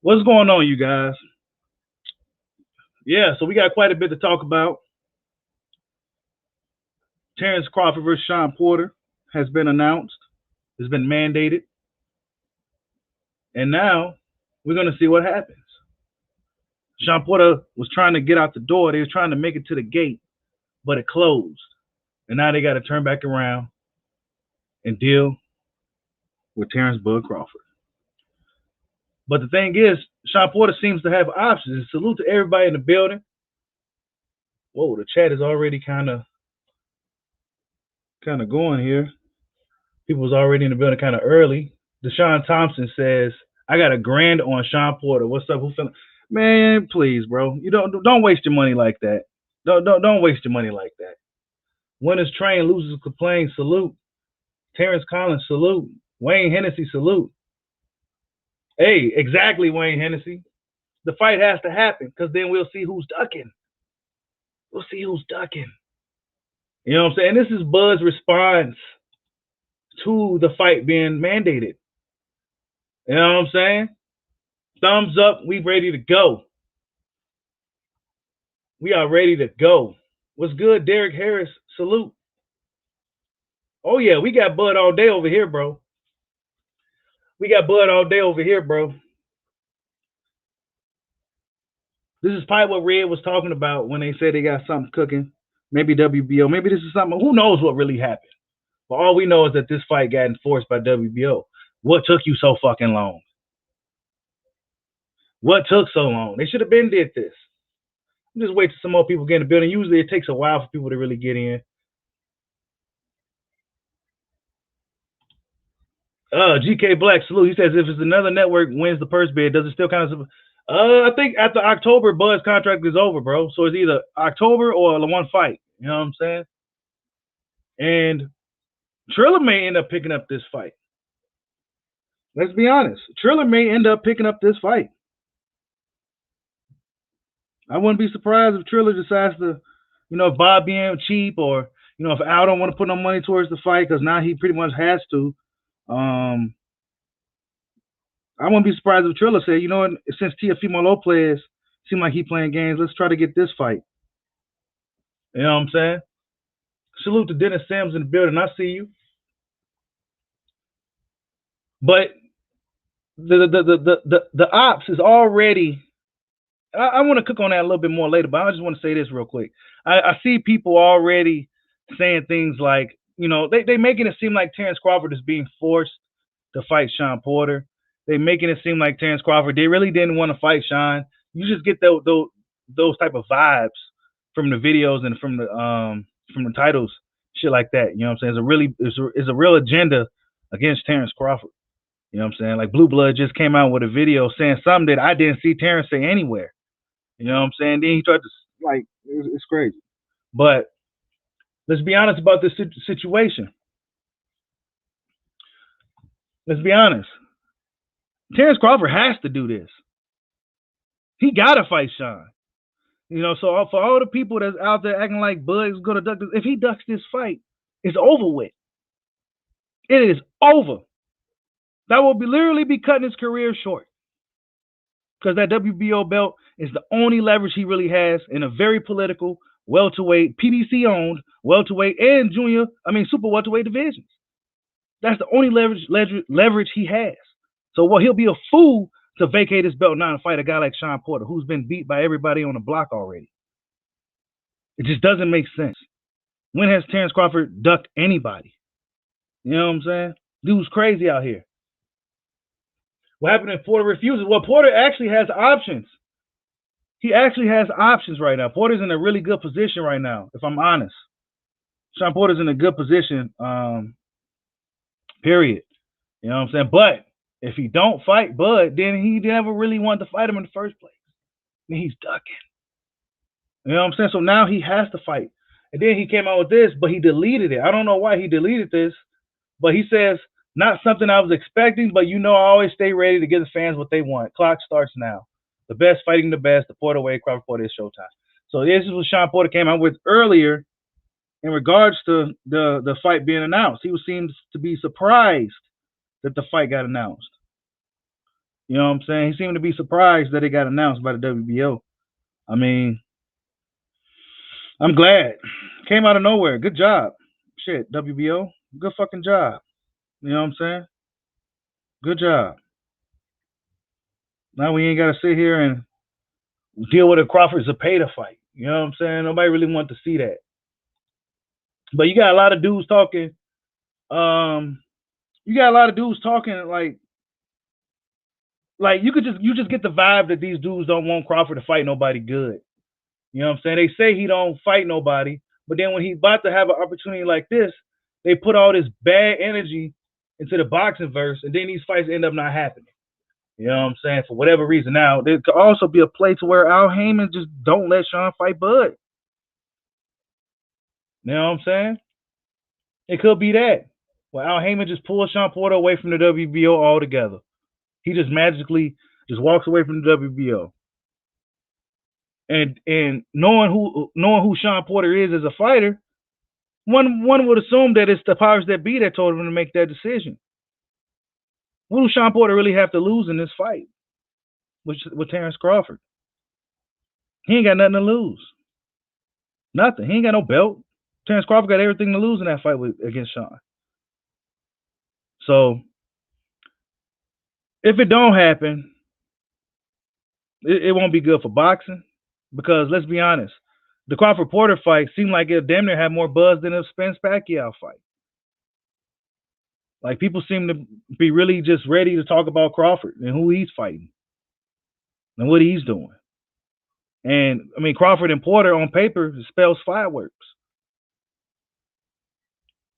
What's going on, you guys? Yeah, so we got quite a bit to talk about. Terence Crawford versus Shawn Porter has been announced, has been mandated, and now we're going to see what happens. Shawn Porter was trying to get out the door. They were trying to make it to the gate, but it closed. And now they got to turn back around and deal with Terence Bud Crawford. But the thing is, Shawn Porter seems to have options. And salute to everybody in the building. Whoa, the chat is already kind of going here. People was already in the building kind of early. Deshaun Thompson says, "I got $1,000 on Shawn Porter. What's up? Who feeling?" Man, please, bro. You don't waste your money like that. Don't waste your money like that. Winners train, losers complain. Salute. Terrence Collins, salute. Wayne Hennessy, salute. Hey, exactly, Wayne Hennessy. The fight has to happen because then we'll see who's ducking. We'll see who's ducking. You know what I'm saying? This is Bud's response to the fight being mandated. You know what I'm saying? Thumbs up. We ready to go. We are ready to go. What's good, Derek Harris? Salute. Oh, yeah, we got Bud all day over here, bro. We got Bud all day over here, bro. This is probably what Red was talking about when they said they got something cooking. Maybe WBO. Maybe this is something. Who knows what really happened? But all we know is that this fight got enforced by WBO. What took you so fucking long? What took so long? They should have been did this. Just wait till some more people get in the building. Usually it takes a while for people to really get in. GK Black, salute. He says, if it's another network wins the purse bid, does it still count as I think after October, Bud's contract is over, bro. So it's either October or the one fight. You know what I'm saying? And Triller may end up picking up this fight. Let's be honest. Triller may end up picking up this fight. I wouldn't be surprised if Triller decides to, if Bob being cheap or, if Al don't want to put no money towards the fight because now he pretty much has to. I wouldn't be surprised if Triller said, since Teofimo Lopez seemed like he playing games, let's try to get this fight. You know what I'm saying? Salute to Dennis Sims in the building. I see you. But the ops is already. I want to cook on that a little bit more later, but I just want to say this real quick. I see people already saying things like, they making it seem like Terence Crawford is being forced to fight Shawn Porter. They making it seem like Terence Crawford, they really didn't want to fight Shawn. You just get those type of vibes from the videos and from the titles, shit like that. You know what I'm saying? It's a real agenda against Terence Crawford. You know what I'm saying? Like Blue Blood just came out with a video saying something that I didn't see Terence say anywhere. You know what I'm saying? Then he tried to, it's crazy. But let's be honest about this situation. Let's be honest. Terence Crawford has to do this. He got to fight Shawn. So for all the people that's out there acting like Bud is going to duck this, if he ducks this fight, it's over with. It is over. That will literally be cutting his career short. Because that WBO belt is the only leverage he really has in a very political, welterweight, PBC-owned, welterweight, and super welterweight divisions. That's the only leverage he has. So, he'll be a fool to vacate his belt now and fight a guy like Shawn Porter, who's been beat by everybody on the block already. It just doesn't make sense. When has Terence Crawford ducked anybody? You know what I'm saying? Dude's crazy out here. What happened if Porter refuses? Well, Porter actually has options. He actually has options right now. Porter's in a really good position right now, if I'm honest. Shawn Porter's in a good position, period. You know what I'm saying? But if he don't fight Bud, then he never really wanted to fight him in the first place. And he's ducking. You know what I'm saying? So now he has to fight. And then he came out with this, but he deleted it. I don't know why he deleted this, but he says, not something I was expecting, but I always stay ready to give the fans what they want. Clock starts now. The best fighting the best. The Porter way, Crawford Porter is showtime. So this is what Shawn Porter came out with earlier in regards to the fight being announced. He seems to be surprised that the fight got announced. You know what I'm saying? He seemed to be surprised that it got announced by the WBO. I mean, I'm glad. Came out of nowhere. Good job. Shit, WBO. Good fucking job. You know what I'm saying? Good job. Now we ain't got to sit here and deal with a Crawford's a pay to fight. You know what I'm saying? Nobody really want to see that. But you got a lot of dudes talking. You got a lot of dudes talking like you just get the vibe that these dudes don't want Crawford to fight nobody good. You know what I'm saying? They say he don't fight nobody, but then when he's about to have an opportunity like this, they put all this bad energy into the boxing verse, and then these fights end up not happening. You know what I'm saying? For whatever reason. Now, there could also be a play to where Al Heyman just don't let Shawn fight Bud. You know what I'm saying? It could be that. Well, Al Heyman just pulls Shawn Porter away from the WBO altogether. He just magically just walks away from the WBO. And knowing who Shawn Porter is as a fighter, one would assume that it's the powers that be that told him to make that decision. What does Shawn Porter really have to lose in this fight with Terence Crawford? He ain't got nothing to lose. Nothing. He ain't got no belt. Terence Crawford got everything to lose in that fight against Shawn. So if it don't happen, it won't be good for boxing. Because let's be honest, the Crawford Porter fight seemed like it damn near had more buzz than a Spence Pacquiao fight. Like people seem to be really just ready to talk about Crawford and who he's fighting and what he's doing. And I mean, Crawford and Porter on paper spells fireworks.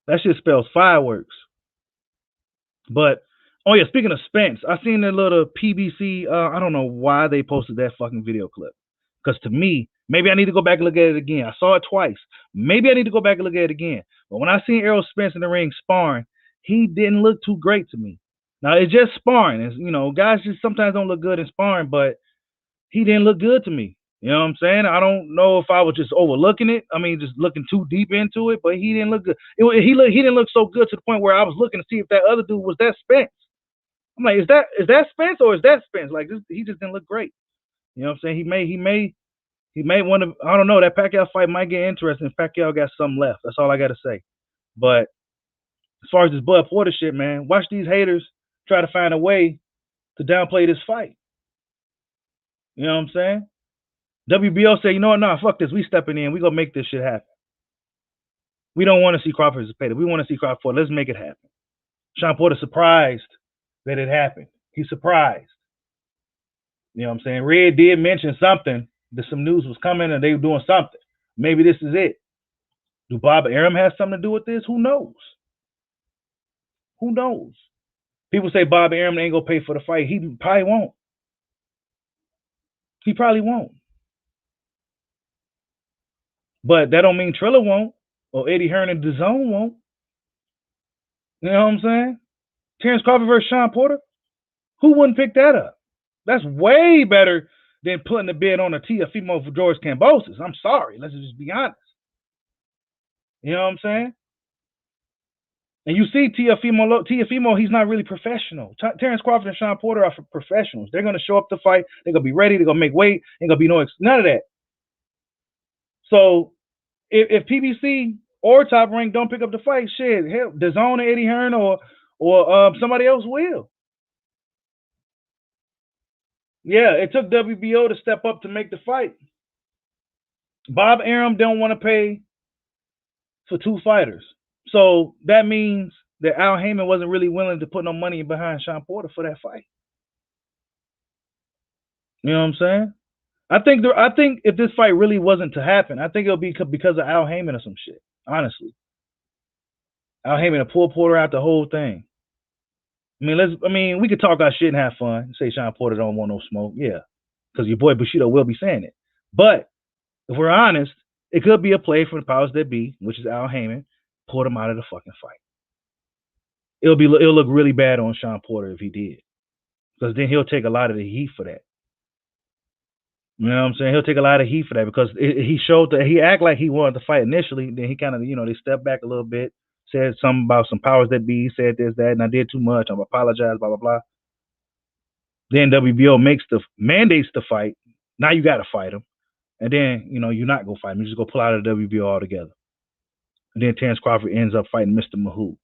That shit spells fireworks. But oh yeah, speaking of Spence, I seen that little PBC. I don't know why they posted that fucking video clip. Because to me, maybe I need to go back and look at it again. I saw it twice. Maybe I need to go back and look at it again. But when I seen Errol Spence in the ring sparring, he didn't look too great to me. Now it's just sparring. It's, you know, guys just sometimes don't look good in sparring, but he didn't look good to me. You know what I'm saying? I don't know if I was just overlooking it. I mean, just looking too deep into it, but he didn't look good. He didn't look so good to the point where I was looking to see if that other dude was that Spence. I'm like, is that Spence or is that Spence? Like, he just didn't look great. You know what I'm saying? He may want to. I don't know. That Pacquiao fight might get interesting if Pacquiao got something left. That's all I got to say. But as far as this Bud Porter shit, man, watch these haters try to find a way to downplay this fight. You know what I'm saying? WBO say, you know what? Nah, fuck this. We stepping in. We gonna make this shit happen. We don't want to see Crawford as a payday. We want to see Crawford Porter. Let's make it happen. Shawn Porter surprised that it happened. He's surprised. You know what I'm saying? Red did mention something, that some news was coming and they were doing something. Maybe this is it. Do Bob Arum have something to do with this? Who knows? Who knows? People say Bob Arum ain't gonna pay for the fight. He probably won't. He probably won't. But that don't mean Triller won't, or Eddie Hearn and DAZN won't. You know what I'm saying? Terence Crawford versus Shawn Porter. Who wouldn't pick that up? That's way better than putting the bid on a Teofimo for George Kambosos. I'm sorry. Let's just be honest. You know what I'm saying? And you see Teofimo, he's not really professional. Terence Crawford and Shawn Porter are professionals. They're going to show up to fight. They're going to be ready. They're going to make weight. Ain't going to be none of that. So if PBC or Top Rank don't pick up the fight, shit, hell, DAZN and Eddie Hearn or somebody else will. Yeah, it took WBO to step up to make the fight. Bob Arum don't want to pay for two fighters. So that means that Al Heyman wasn't really willing to put no money behind Shawn Porter for that fight. You know what I'm saying? I think if this fight really wasn't to happen, I think it'll be because of Al Heyman or some shit. Honestly, Al Heyman to pull Porter out the whole thing. I mean, we could talk our shit and have fun. Say Shawn Porter don't want no smoke, yeah, because your boy Bushido will be saying it. But if we're honest, it could be a play for the powers that be, which is Al Heyman, pulled him out of the fucking fight. It'll look really bad on Shawn Porter if he did, because then he'll take a lot of the heat for that. You know what I'm saying? He'll take a lot of heat for that because he showed that he acted like he wanted to fight initially. Then he kind of, they stepped back a little bit, said something about some powers that be, said this, that, and I did too much. I'm apologize, blah, blah, blah. Then WBO mandates the fight. Now you got to fight him, and then you're not gonna fight him. You just go pull out of the WBO altogether. And then Terence Crawford ends up fighting Mr. Mahoo.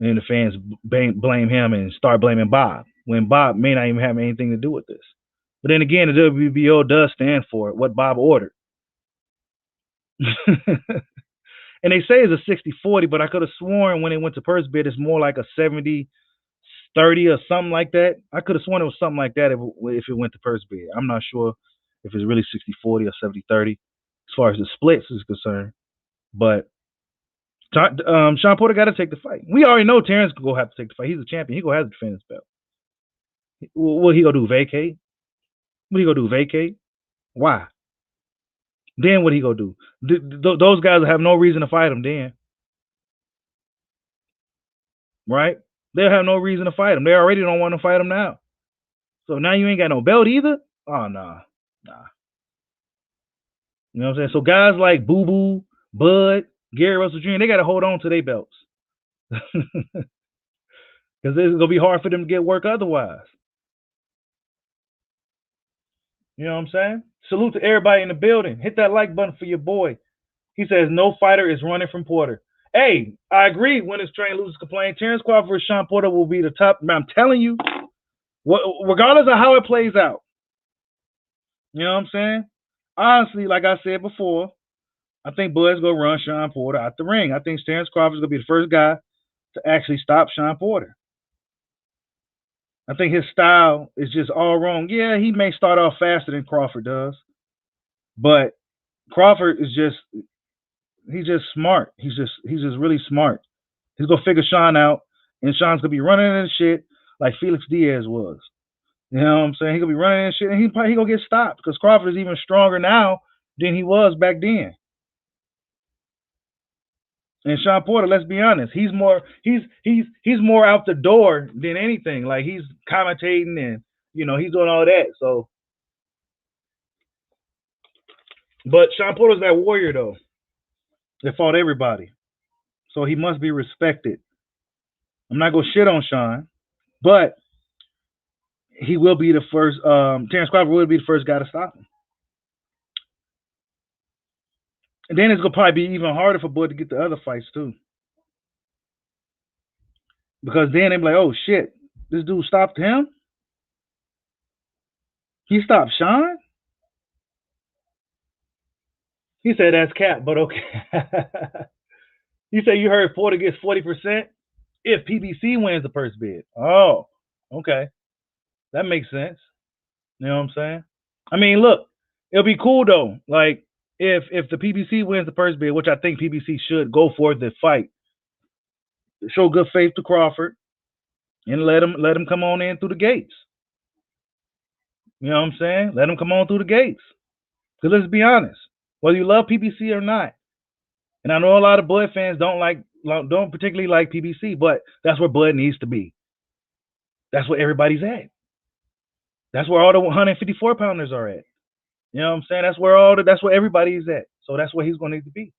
And then the fans blame him and start blaming Bob, when Bob may not even have anything to do with this. But then again, the WBO does stand for it, what Bob ordered. And they say it's a 60-40, but I could have sworn when it went to purse bid, it's more like a 70-30 or something like that. I could have sworn it was something like that if it went to purse bid. I'm not sure if it's really 60-40 or 70-30 as far as the splits is concerned. But Shawn Porter got to take the fight. We already know Terence will have to take the fight. He's a champion. He gonna have to defend his belt. What he gonna do? Vacate? What he gonna do? Vacate? Why? Then what he gonna do? Those guys have no reason to fight him then, right? They'll have no reason to fight him. They already don't want to fight him now. So now you ain't got no belt either? Oh, nah. You know what I'm saying? So guys like Boo Boo, Bud, Gary Russell Jr., they got to hold on to their belts. Because it's going to be hard for them to get work otherwise. You know what I'm saying? Salute to everybody in the building. Hit that like button for your boy. He says, no fighter is running from Porter. Hey, I agree. Winners train, losers complain. Terence Crawford or Shawn Porter will be the top. I'm telling you, regardless of how it plays out. You know what I'm saying? Honestly, like I said before, I think Bud's going to run Shawn Porter out the ring. I think Terence Crawford is going to be the first guy to actually stop Shawn Porter. I think his style is just all wrong. Yeah, he may start off faster than Crawford does, but Crawford is he's just smart. He's just really smart. He's gonna figure Shawn out, and Shawn's gonna be running in shit like Felix Diaz was. You know what I'm saying? He's gonna be running in shit, and he gonna get stopped because Crawford is even stronger now than he was back then. And Shawn Porter, let's be honest, he's more out the door than anything. Like he's commentating and he's doing all that. So, but Shawn Porter's that warrior though. They fought everybody, so he must be respected. I'm not gonna shit on Shawn, but he will be the first. Terence Crawford will be the first guy to stop him. And then it's gonna probably be even harder for Bud to get the other fights too, because then they're like, "Oh shit, this dude stopped him. He stopped Shawn." He said that's cap, but okay. You say you heard Porter gets 40% if PBC wins the purse bid. Oh, okay, that makes sense. You know what I'm saying? I mean, look, it'll be cool though. Like if the PBC wins the purse bid, which I think PBC should go for the fight, show good faith to Crawford, and let him come on in through the gates. You know what I'm saying? Let him come on through the gates. Because let's be honest, whether you love PBC or not, and I know a lot of Bud fans don't particularly like PBC, but that's where Bud needs to be. That's where everybody's at. That's where all the 154 pounders are at. You know what I'm saying? That's where everybody's at. So that's where he's going to need to be.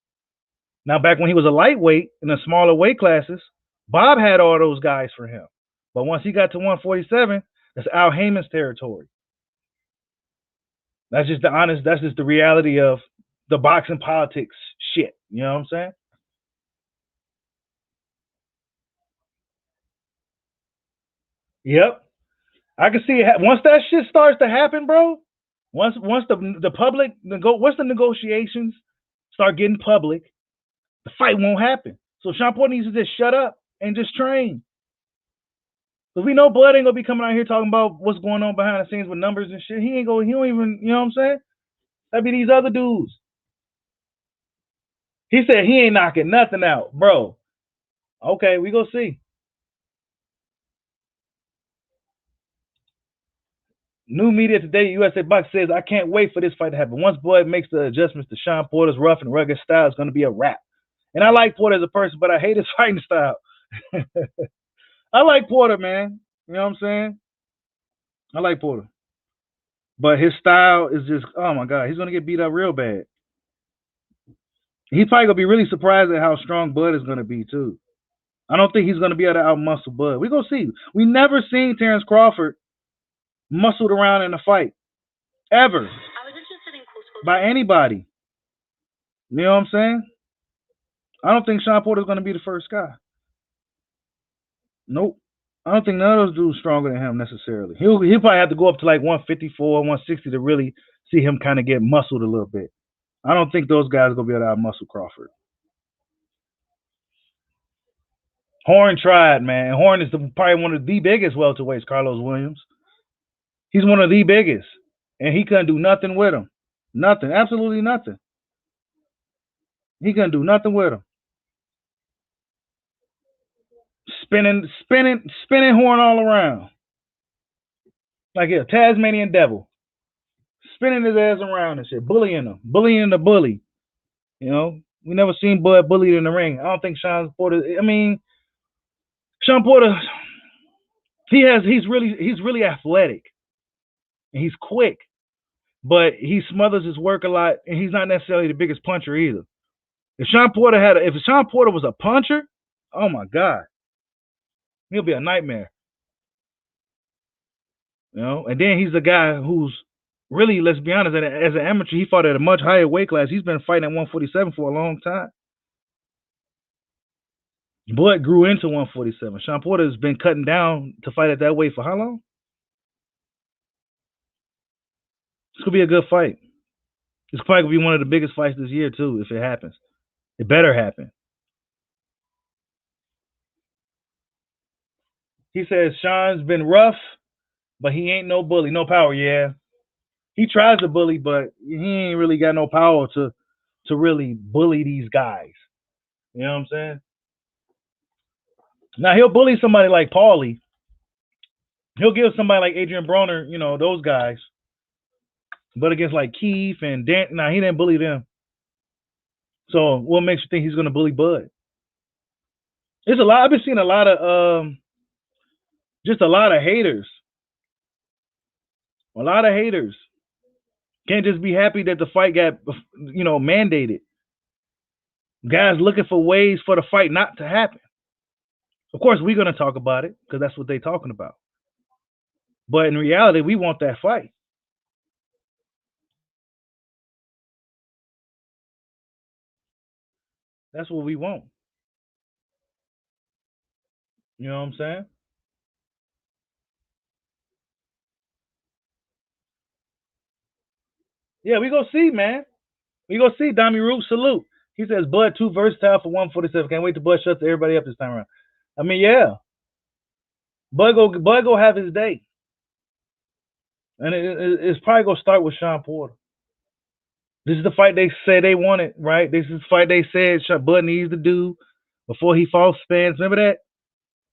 Now, back when he was a lightweight in the smaller weight classes, Bob had all those guys for him. But once he got to 147, that's Al Heyman's territory. That's just the reality of the boxing politics shit. You know what I'm saying? Yep. I can see it. Once that shit starts to happen, bro, once the public once the negotiations start getting public, the fight won't happen. So Shawn Porter needs to just shut up and just train. Because we know Bud ain't gonna be coming out here talking about what's going on behind the scenes with numbers and shit. He don't even, you know what I'm saying? That'd be these other dudes. He said he ain't knocking nothing out, bro. Okay, we go see. New media today, USA Box says, I can't wait for this fight to happen. Once Bud makes the adjustments to Shawn Porter's rough and rugged style, it's going to be a wrap. And I like Porter as a person, but I hate his fighting style. I like Porter, man. You know what I'm saying? I like Porter. But his style is just, oh my God, he's going to get beat up real bad. He's probably going to be really surprised at how strong Bud is going to be, too. I don't think he's going to be able to outmuscle Bud. We're going to see. We never seen Terence Crawford muscled around in a fight ever by anybody. You know what I'm saying? I don't think Shawn Porter's going to be the first guy. Nope. I don't think none of those dudes stronger than him necessarily. He'll probably have to go up to like 154, 160 to really see him kind of get muscled a little bit. I don't think those guys are going to be able to out muscle Crawford. Horn tried, man. Horn is probably one of the biggest welterweights, Carlos Williams. He's one of the biggest. And he couldn't do nothing with him. Nothing. Absolutely nothing. He couldn't do nothing with him. Spinning Horn all around. Like a Tasmanian devil. Spinning his ass around and shit. Bullying him. Bullying the bully. You know? We never seen Bud bullied in the ring. I don't think Shawn Porter, Shawn Porter, he's really athletic. And he's quick. But he smothers his work a lot, and he's not necessarily the biggest puncher either. If Shawn Porter was a puncher, oh my God, he'll be a nightmare. You know, and then he's the guy who's really, let's be honest, as an amateur, he fought at a much higher weight class. He's been fighting at 147 for a long time. Bud grew into 147. Shawn Porter has been cutting down to fight at that weight for how long? It's gonna be a good fight. It's probably gonna be one of the biggest fights this year too, if it happens. It better happen. He says Shawn's been rough, but he ain't no bully, no power. Yeah, he tries to bully, but he ain't really got no power to really bully these guys. You know what I'm saying? Now he'll bully somebody like Paulie. He'll give somebody like Adrian Broner, you know, those guys. But against like Keith and Dan, he didn't bully them. So what makes you think he's gonna bully Bud? There's a lot. I've been seeing a lot of just a lot of haters. A lot of haters. Can't just be happy that the fight got, you know, mandated. Guys looking for ways for the fight not to happen. Of course, we're going to talk about it because that's what they're talking about. But in reality, we want that fight. That's what we want. You know what I'm saying? Yeah, we go see, man. We go see Dami Root salute. He says Bud too versatile for 147. Can't wait to Bud shuts everybody up this time around. I mean, yeah. Bud go have his day. And it's probably gonna start with Shawn Porter. This is the fight they say they wanted, right? This is the fight they said Bud needs to do before he falls Spence. Remember that?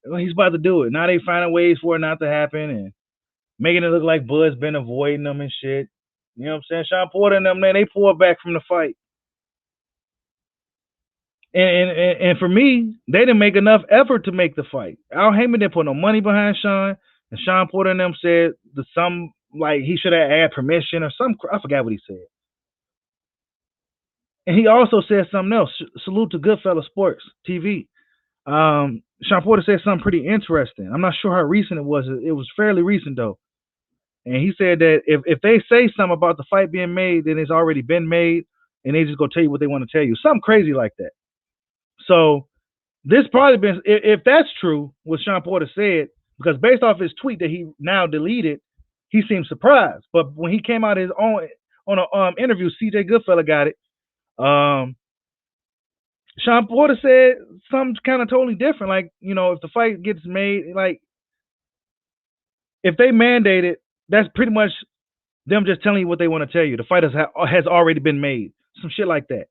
Well, he's about to do it. Now they finding ways for it not to happen and making it look like Bud's been avoiding them and shit. You know what I'm saying? Shawn Porter and them, man, they pulled back from the fight. And for me, they didn't make enough effort to make the fight. Al Heyman didn't put no money behind Shawn, and Shawn Porter and them said like he should have had permission or some. I forgot what he said. And he also said something else. Salute to Goodfella Sports TV. Shawn Porter said something pretty interesting. I'm not sure how recent it was. It was fairly recent though. And he said that if they say something about the fight being made, then it's already been made, and they just go tell you what they want to tell you. Something crazy like that. So this probably been, if that's true, what Shawn Porter said, because based off his tweet that he now deleted, he seemed surprised. But when he came out his own on an interview, CJ Goodfella got it. Shawn Porter said something kind of totally different. Like, you know, if the fight gets made, like if they mandate it, that's pretty much them just telling you what they want to tell you. The fight has already been made. Some shit like that.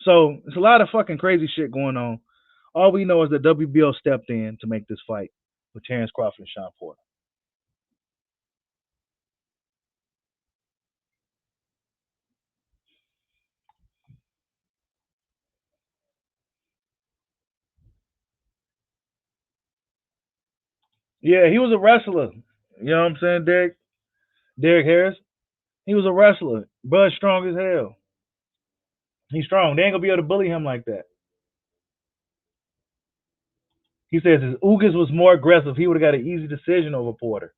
So it's a lot of fucking crazy shit going on. All we know is that WBO stepped in to make this fight with Terence Crawford and Shawn Porter. Yeah, he was a wrestler. You know what I'm saying, Derek Harris? He was a wrestler. Bud's strong as hell. He's strong. They ain't gonna be able to bully him like that. He says if Ugas was more aggressive, he would have got an easy decision over Porter.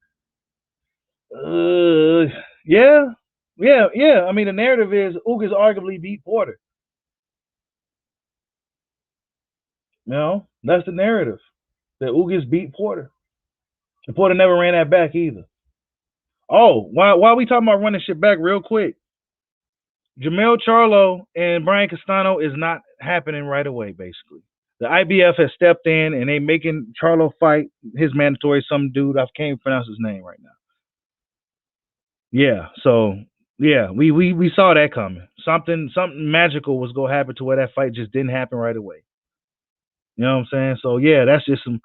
Yeah, yeah. I mean, the narrative is Ugas arguably beat Porter. You know, that's the narrative that Ugas beat Porter. And Porter never ran that back either. Oh, while we talking about running shit back real quick, Jamel Charlo and Brian Castano is not happening right away, basically. The IBF has stepped in and they making Charlo fight his mandatory, some dude, I can't pronounce his name right now. Yeah, so yeah, we saw that coming. Something magical was gonna happen to where that fight just didn't happen right away. You know what I'm saying? So yeah, that's just some.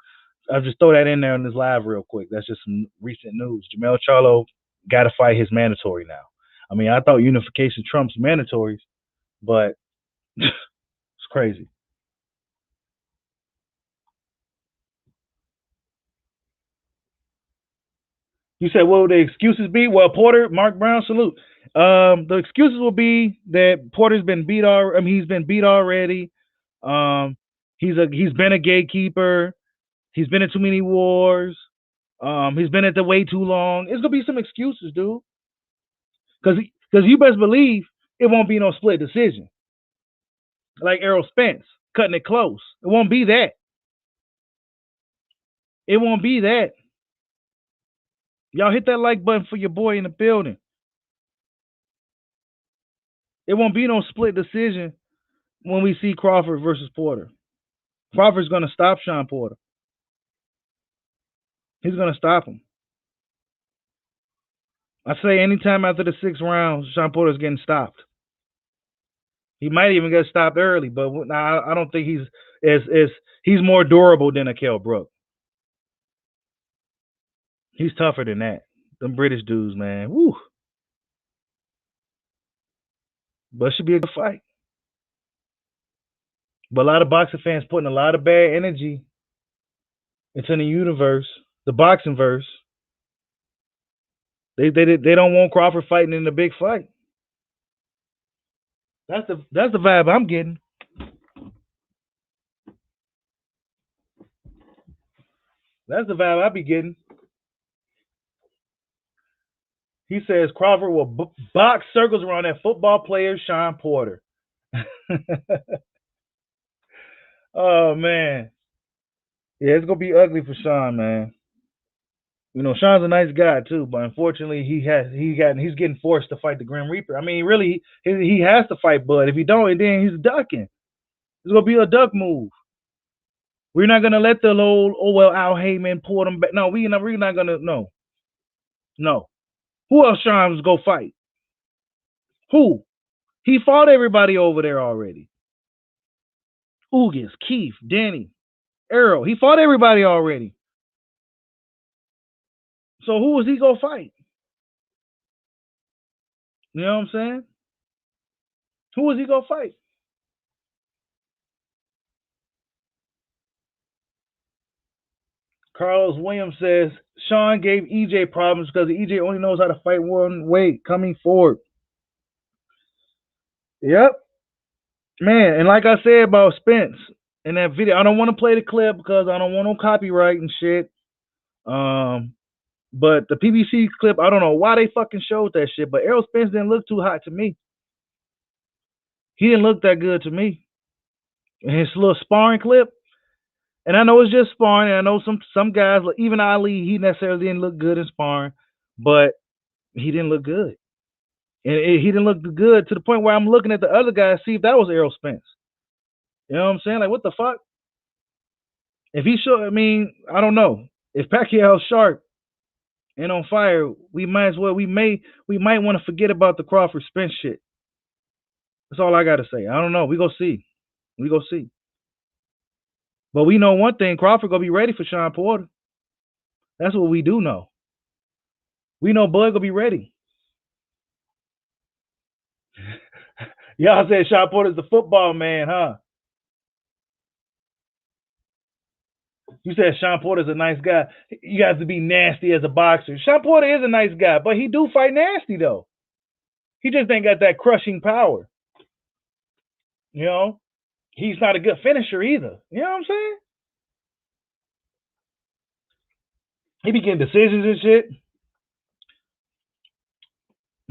I'll just throw that in there in this live real quick. That's just some recent news. Jamel Charlo got to fight his mandatory now. I mean, I thought unification trumps mandatories, but it's crazy. You said what would the excuses be? Well, Porter, Mark Brown, salute. The excuses will be that Porter's been beat he's been beat already. Um, he's been a gatekeeper. He's been in too many wars. He's been at the way too long. It's gonna be some excuses, dude. Because you best believe it won't be no split decision like Errol Spence cutting it close. It won't be that. It won't be that. Y'all hit that like button for your boy in the building. It won't be no split decision when we see Crawford versus Porter. Crawford's gonna stop Shawn Porter. He's gonna stop him. I say anytime after the 6th round, Shawn Porter's getting stopped. He might even get stopped early, but I don't think he's more durable than a Kell Brook. He's tougher than that. Them British dudes, man. Woo. But it should be a good fight. But a lot of boxing fans putting a lot of bad energy into the universe, the boxing verse. They don't want Crawford fighting in the big fight. That's the vibe I'm getting. That's the vibe I be getting. He says Crawford will box circles around that football player Shawn Porter. Oh man, yeah, it's gonna be ugly for Shawn, man. You know, Shawn's a nice guy too, but unfortunately, he's getting forced to fight the Grim Reaper. I mean, really, he has to fight Bud. If he don't, then he's ducking. It's gonna be a duck move. We're not gonna let the old Al Heyman pull them back. No, we're not gonna. No. Who else Shawn's go fight? Who? He fought everybody over there already. Ugas, Keith, Danny, Errol. He fought everybody already. So who was he gonna fight? You know what I'm saying? Who was he gonna fight? Carlos Williams says Shawn gave EJ problems because EJ only knows how to fight one way coming forward. Yep. Man, and like I said about Spence in that video, I don't want to play the clip because I don't want no copyright and shit. But the PBC clip, I don't know why they fucking showed that shit, but Errol Spence didn't look too hot to me. He didn't look that good to me. And his little sparring clip, and I know it's just sparring, and I know some guys, like even Ali, he necessarily didn't look good in sparring, but he didn't look good. And he didn't look good to the point where I'm looking at the other guys, see if that was Errol Spence. You know what I'm saying? Like, what the fuck? If he should, I mean, I don't know. If Pacquiao's sharp and on fire, we might want to forget about the Crawford Spence shit. That's all I gotta say. I don't know. We go see. But we know one thing: Crawford gonna be ready for Shawn Porter. That's what we do know. We know Bud gonna be ready. Y'all said Shawn Porter's the football man, huh? You said Shawn Porter's a nice guy. You have to be nasty as a boxer. Shawn Porter is a nice guy, but he do fight nasty though. He just ain't got that crushing power. You know, he's not a good finisher either. You know what I'm saying? He be getting decisions and shit.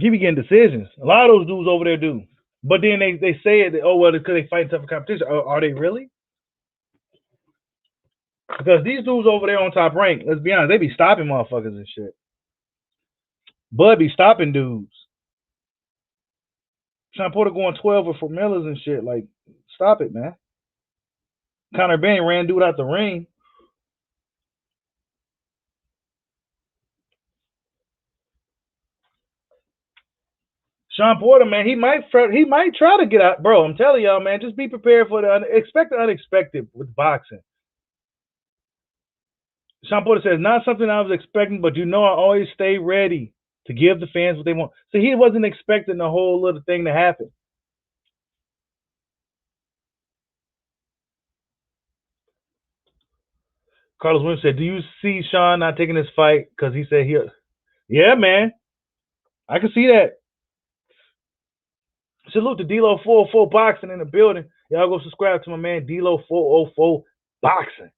He be getting decisions. A lot of those dudes over there do. But then they say it, oh, well, because they fight in tougher competition. Are they really? Because these dudes over there on Top Rank, let's be honest, they be stopping motherfuckers and shit. Bud be stopping dudes. Shawn Porter going 12 or 4 millers and shit. Like, stop it, man. Conor Benn ran dude out the ring. Shawn Porter, man, he might try to get out, bro. I'm telling y'all, man, just be prepared for the unexpected with boxing. Shawn Porter says, not something I was expecting, but I always stay ready to give the fans what they want. So he wasn't expecting the whole little thing to happen. Carlos Williams said, do you see Shawn not taking this fight? Because he said yeah, man. I can see that. Salute to D-Lo 404 Boxing in the building. Y'all go subscribe to my man D-Lo 404 Boxing.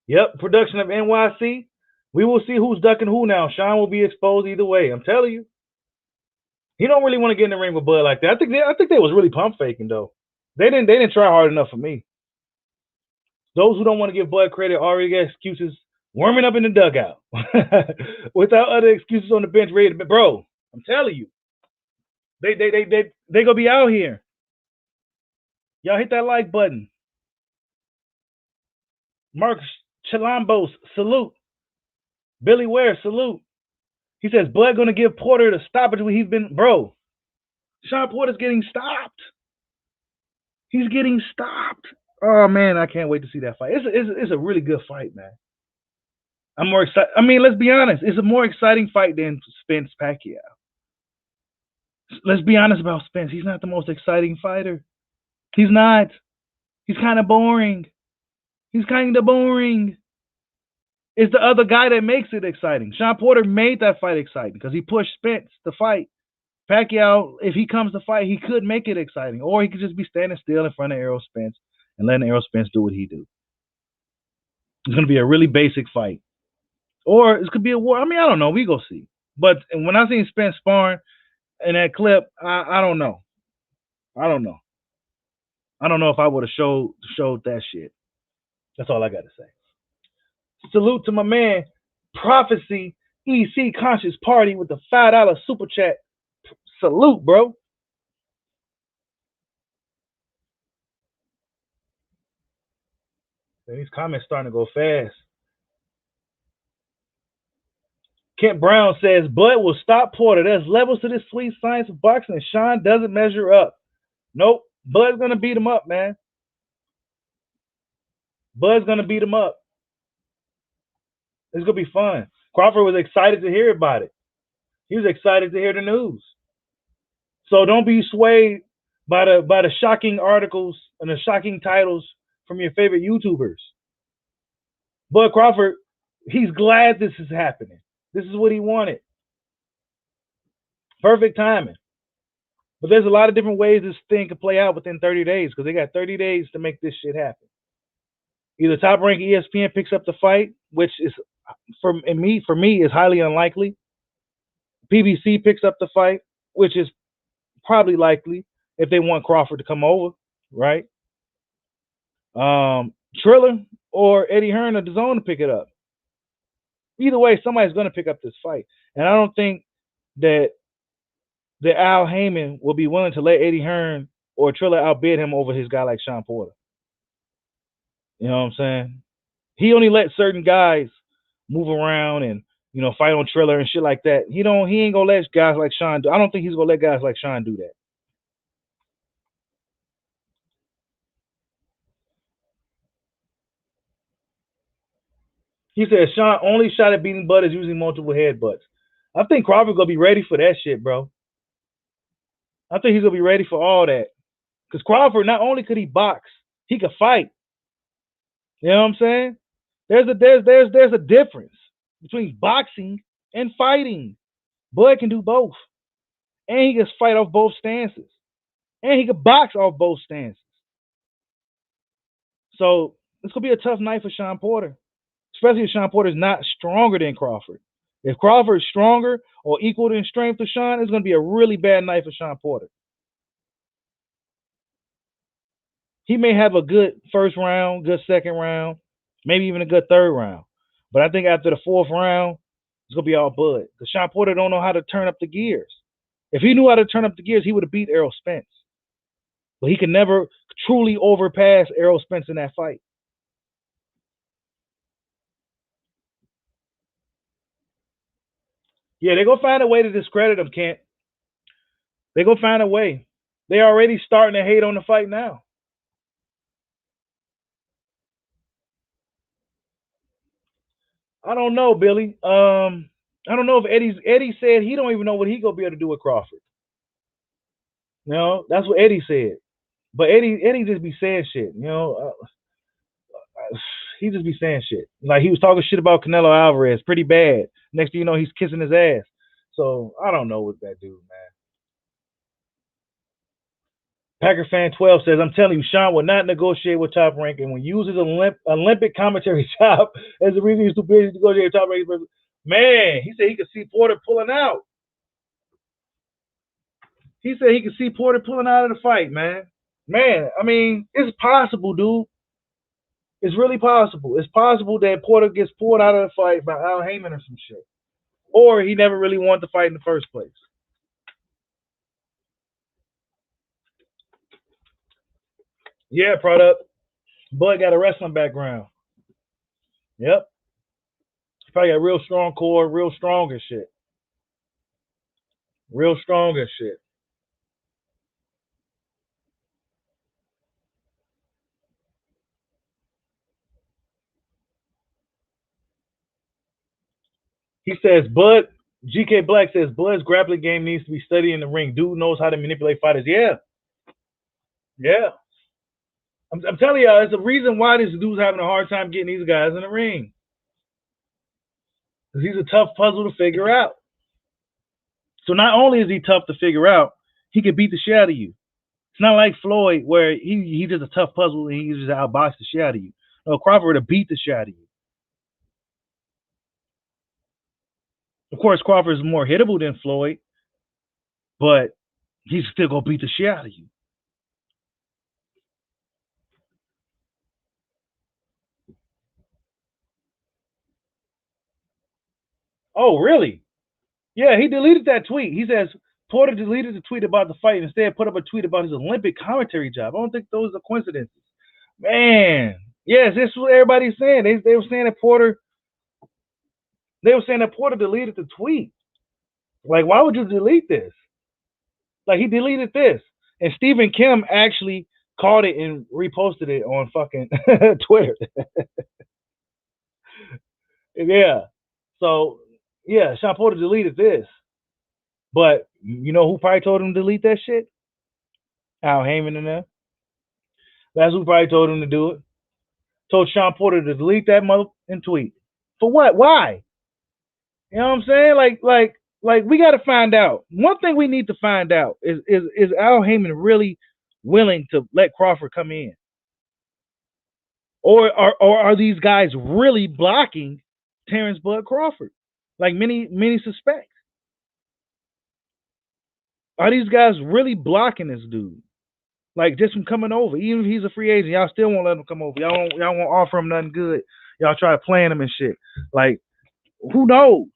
Yep, production of NYC. We will see who's ducking who now. Shawn will be exposed either way. I'm telling you. He don't really want to get in the ring with Bud like that. I think they was really pump faking though. They didn't try hard enough for me. Those who don't want to give Bud credit already get excuses warming up in the dugout without other excuses on the bench ready to, bro. I'm telling you, they gonna be out here. Y'all hit that like button. Mark Chalambos, salute. Billy Ware, salute. He says Bud gonna give Porter the stoppage when he's been, bro. Shawn Porter's getting stopped. He's getting stopped. Oh man, I can't wait to see that fight. It's a really good fight, man. I'm more excited. I mean, let's be honest. It's a more exciting fight than Spence Pacquiao. Let's be honest about Spence. He's not the most exciting fighter. He's not. He's kind of boring. It's the other guy that makes it exciting. Shawn Porter made that fight exciting because he pushed Spence to fight. Pacquiao, if he comes to fight, he could make it exciting. Or he could just be standing still in front of Errol Spence and letting Errol Spence do what he do. It's going to be a really basic fight. Or it could be a war. I mean, I don't know. We go see. But when I seen Spence sparring in that clip, I don't know. I don't know if I would have showed that shit. That's all I got to say. Salute to my man, Prophecy EC Conscious Party with the $5 super chat. Salute, bro. Man, these comments starting to go fast. Kent Brown says, Bud will stop Porter. There's levels to this sweet science of boxing, and Shawn doesn't measure up. Nope. Bud's going to beat him up, man. Bud's going to beat him up. It's going to be fun. Crawford was excited to hear about it. He was excited to hear the news. So don't be swayed by the shocking articles and the shocking titles from your favorite YouTubers. Bud Crawford, he's glad this is happening. This is what he wanted. Perfect timing. But there's a lot of different ways this thing could play out within 30 days because they got 30 days to make this shit happen. Either Top Rank ESPN picks up the fight, which is for me is highly unlikely. PBC picks up the fight, which is probably likely if they want Crawford to come over, right? Triller or Eddie Hearn or DAZN to pick it up. Either way, somebody's going to pick up this fight. And I don't think that Al Heyman will be willing to let Eddie Hearn or Triller outbid him over his guy like Shawn Porter. You know what I'm saying? He only let certain guys move around and, fight on Triller and shit like that. He ain't going to let guys like Shawn do. I don't think he's going to let guys like Shawn do that. He said Shawn only shot at beating Bud is using multiple headbutts. I think Crawford going to be ready for that shit, bro. I think he's going to be ready for all that. Because Crawford, not only could he box, he could fight. You know what I'm saying? There's a difference between boxing and fighting. Bud can do both. And he can fight off both stances. And he can box off both stances. So it's going to be a tough night for Shawn Porter. Especially if Shawn Porter's not stronger than Crawford. If Crawford's stronger or equal in strength to Shawn, it's going to be a really bad night for Shawn Porter. He may have a good first round, good second round, maybe even a good third round. But I think after the fourth round, it's going to be all Bud. Because Shawn Porter don't know how to turn up the gears. If he knew how to turn up the gears, he would have beat Errol Spence. But he could never truly overpass Errol Spence in that fight. Yeah, they're going to find a way to discredit him, Kent. They're going to find a way. They're already starting to hate on the fight now. I don't know, Billy. I don't know if Eddie said he don't even know what he gonna be able to do with Crawford. That's what Eddie said. But Eddie just be saying shit. He just be saying shit. Like he was talking shit about Canelo Alvarez, pretty bad. Next thing you know, he's kissing his ass. So I don't know what that dude, man. Packer fan 12 says, "I'm telling you, Shawn will not negotiate with Top Rank, and when he uses Olympic commentary job as a reason he's too busy to negotiate with Top Rank." Man, he said he could see Porter pulling out. He said he could see Porter pulling out of the fight, man. Man, I mean, it's possible, dude. It's really possible. It's possible that Porter gets pulled out of the fight by Al Heyman or some shit. Or he never really wanted to fight in the first place. Yeah, product. Bud got a wrestling background. Yep. He's probably got real strong core, real strong as shit. Real strong as shit. He says, GK Black says, Bud's grappling game needs to be studied in the ring. Dude knows how to manipulate fighters. Yeah. Yeah. I'm telling y'all, it's a reason why this dude's having a hard time getting these guys in the ring. Because he's a tough puzzle to figure out. So not only is he tough to figure out, he can beat the shit out of you. It's not like Floyd where he's just a tough puzzle and he just outbox the shit out of you. No, Crawford to beat the shit out of you. Of course, Crawford is more hittable than Floyd, but he's still gonna beat the shit out of you. Oh, really? Yeah, he deleted that tweet. He says Porter deleted the tweet about the fight and instead put up a tweet about his Olympic commentary job. I don't think those are coincidences. Man, yes, this is what everybody's saying. They were saying that Porter. They were saying that Porter deleted the tweet. Like, why would you delete this? Like, he deleted this, and Stephen Kim actually caught it and reposted it on fucking Twitter. Yeah. So yeah, Shawn Porter deleted this, but you know who probably told him to delete that shit? Al Heyman and them. That's who probably told him to do it. Told Shawn Porter to delete that mother and tweet. For what? Why? You know what I'm saying? Like we got to find out. One thing we need to find out is Al Heyman really willing to let Crawford come in, or are these guys really blocking Terence Bud Crawford, like many suspect? Are these guys really blocking this dude, like just from coming over? Even if he's a free agent, y'all still won't let him come over. Y'all won't offer him nothing good. Y'all try playing him and shit. Like, who knows?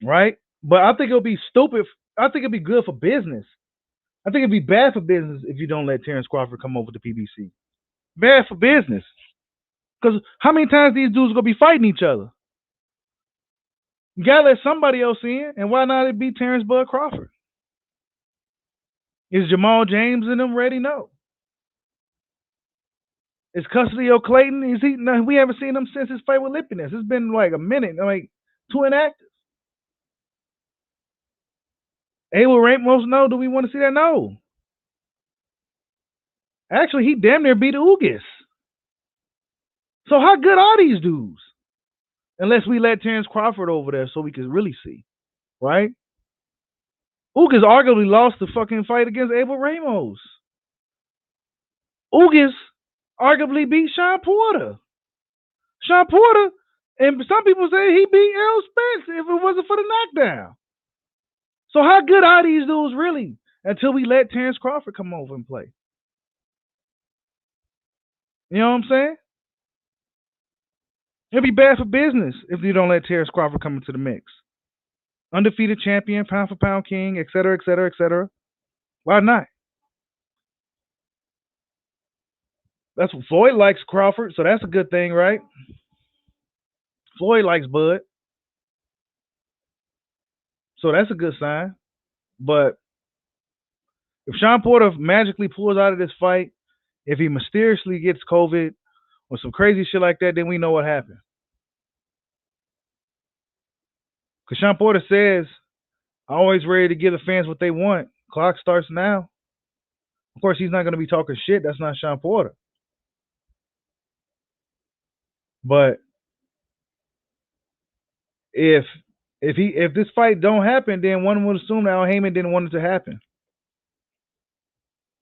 Right? But I think it'll be stupid. I think it'll be good for business. I think it'd be bad for business if you don't let Terence Crawford come over to PBC. Bad for business. Because how many times these dudes gonna be fighting each other? You gotta let somebody else in, and why not it be Terence Bud Crawford? Is Jamal James and them ready? No. Is Custodio Clayton? Is he? No, we haven't seen him since his fight with Lipinus. It's been like a minute, like too inactive. Abel Ramos, no. Do we want to see that? No. Actually, he damn near beat Ugas. So how good are these dudes? Unless we let Terence Crawford over there so we can really see, right? Ugas arguably lost the fucking fight against Abel Ramos. Ugas arguably beat Shawn Porter. Shawn Porter And some people say he beat Errol Spence if it wasn't for the knockdown. So how good are these dudes really until we let Terence Crawford come over and play? You know what I'm saying? It'd be bad for business if you don't let Terence Crawford come into the mix. Undefeated champion, pound for pound king, et cetera, et cetera, et cetera. Why not? That's what Floyd likes Crawford, so that's a good thing, right? Floyd likes Bud, so that's a good sign. But if Shawn Porter magically pulls out of this fight, if he mysteriously gets COVID or some crazy shit like that, then we know what happened. Because Shawn Porter says, I'm always ready to give the fans what they want. Clock starts now. Of course, he's not going to be talking shit. That's not Shawn Porter. But if this fight don't happen, then one would assume that Al Heyman didn't want it to happen.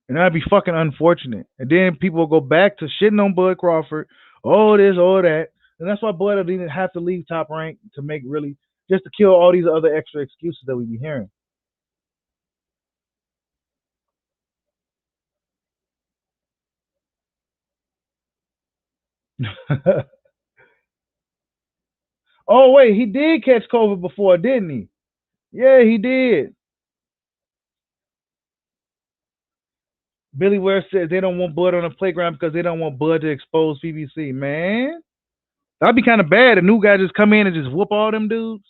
And that'd be fucking unfortunate. And then people will go back to shitting on Bud Crawford, all this, all that. And that's why Bud didn't have to leave Top Rank to make really, just to kill all these other extra excuses that we be hearing. Oh, wait, he did catch COVID before, didn't he? Yeah, he did. Billy Ware says they don't want Bud on the playground because they don't want Bud to expose PBC. Man, that'd be kind of bad. A new guy just come in and just whoop all them dudes.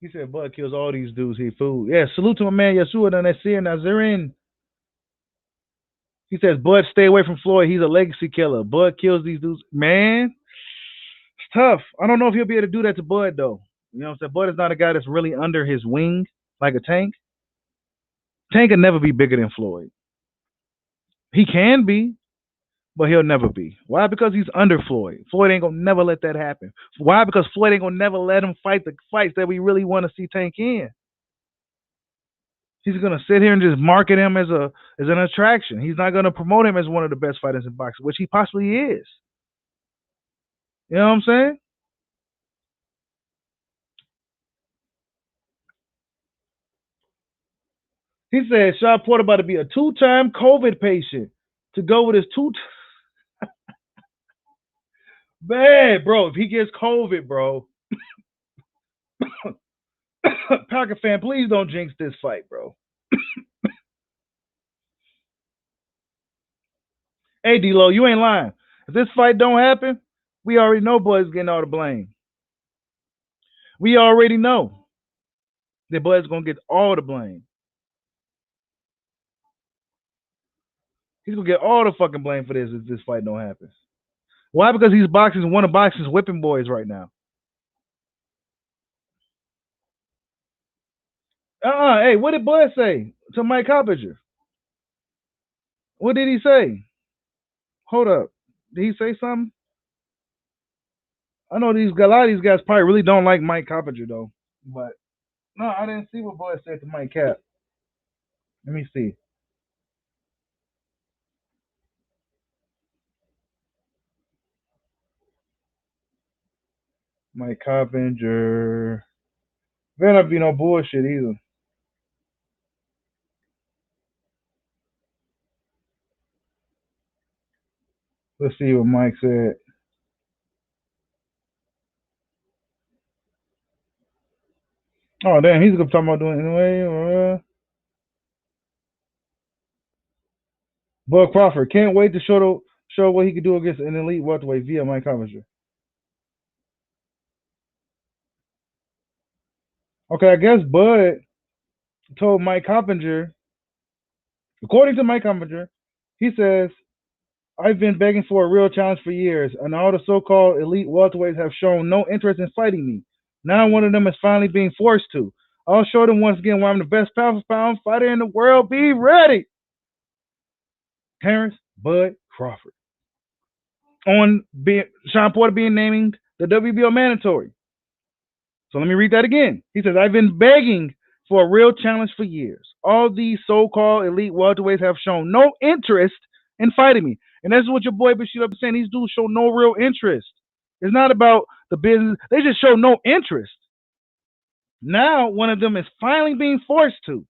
He said Bud kills all these dudes. He fool. Yeah, salute to my man Yasua Nasir Nazarin. He says Bud stay away from Floyd. He's a legacy killer. Bud kills these dudes. Man, it's tough. I don't know if he'll be able to do that to Bud though. You know what I'm saying? Bud is not a guy that's really under his wing like a Tank. Tank can never be bigger than Floyd. He can be, but he'll never be. Why? Because he's under Floyd. Floyd ain't gonna never let that happen. Why? Because Floyd ain't gonna never let him fight the fights that we really want to see Tank in. He's gonna sit here and just market him as an attraction. He's not gonna promote him as one of the best fighters in boxing, which he possibly is. You know what I'm saying? He said Shawn Porter about to be a 2-time COVID patient to go with his bad, bro. If he gets COVID, bro, Packer fan, please don't jinx this fight, bro. Hey, D-Lo, you ain't lying. If this fight don't happen, we already know Bud's getting all the blame. We already know that Bud's gonna get all the blame. He's gonna get all the fucking blame for this if this fight don't happen. Why? Because he's one of boxing's whipping boys right now. Hey, what did Bud say to Mike Coppinger? What did he say? Hold up. Did he say something? I know a lot of these guys probably really don't like Mike Coppinger though. But no, I didn't see what Bud said to Mike Cap. Let me see. Mike Coppinger. Better not be no bullshit either. Let's see what Mike said. Oh damn, he's gonna talk about doing it anyway. Bud Crawford can't wait to show what he could do against an elite welterweight via Mike Coppinger. Okay, I guess Bud told Mike Coppinger, according to Mike Coppinger, he says, I've been begging for a real challenge for years, and all the so-called elite welterweights have shown no interest in fighting me. Now one of them is finally being forced to. I'll show them once again why I'm the best pound for pound fighter in the world. Be ready. Terence Bud Crawford. On Shawn Porter being named the WBO mandatory. So let me read that again. He says, I've been begging for a real challenge for years. All these so-called elite welterweights have shown no interest and fighting me. And that's what your boy Bushido be saying. These dudes show no real interest. It's not about the business. They just show no interest. Now one of them is finally being forced to.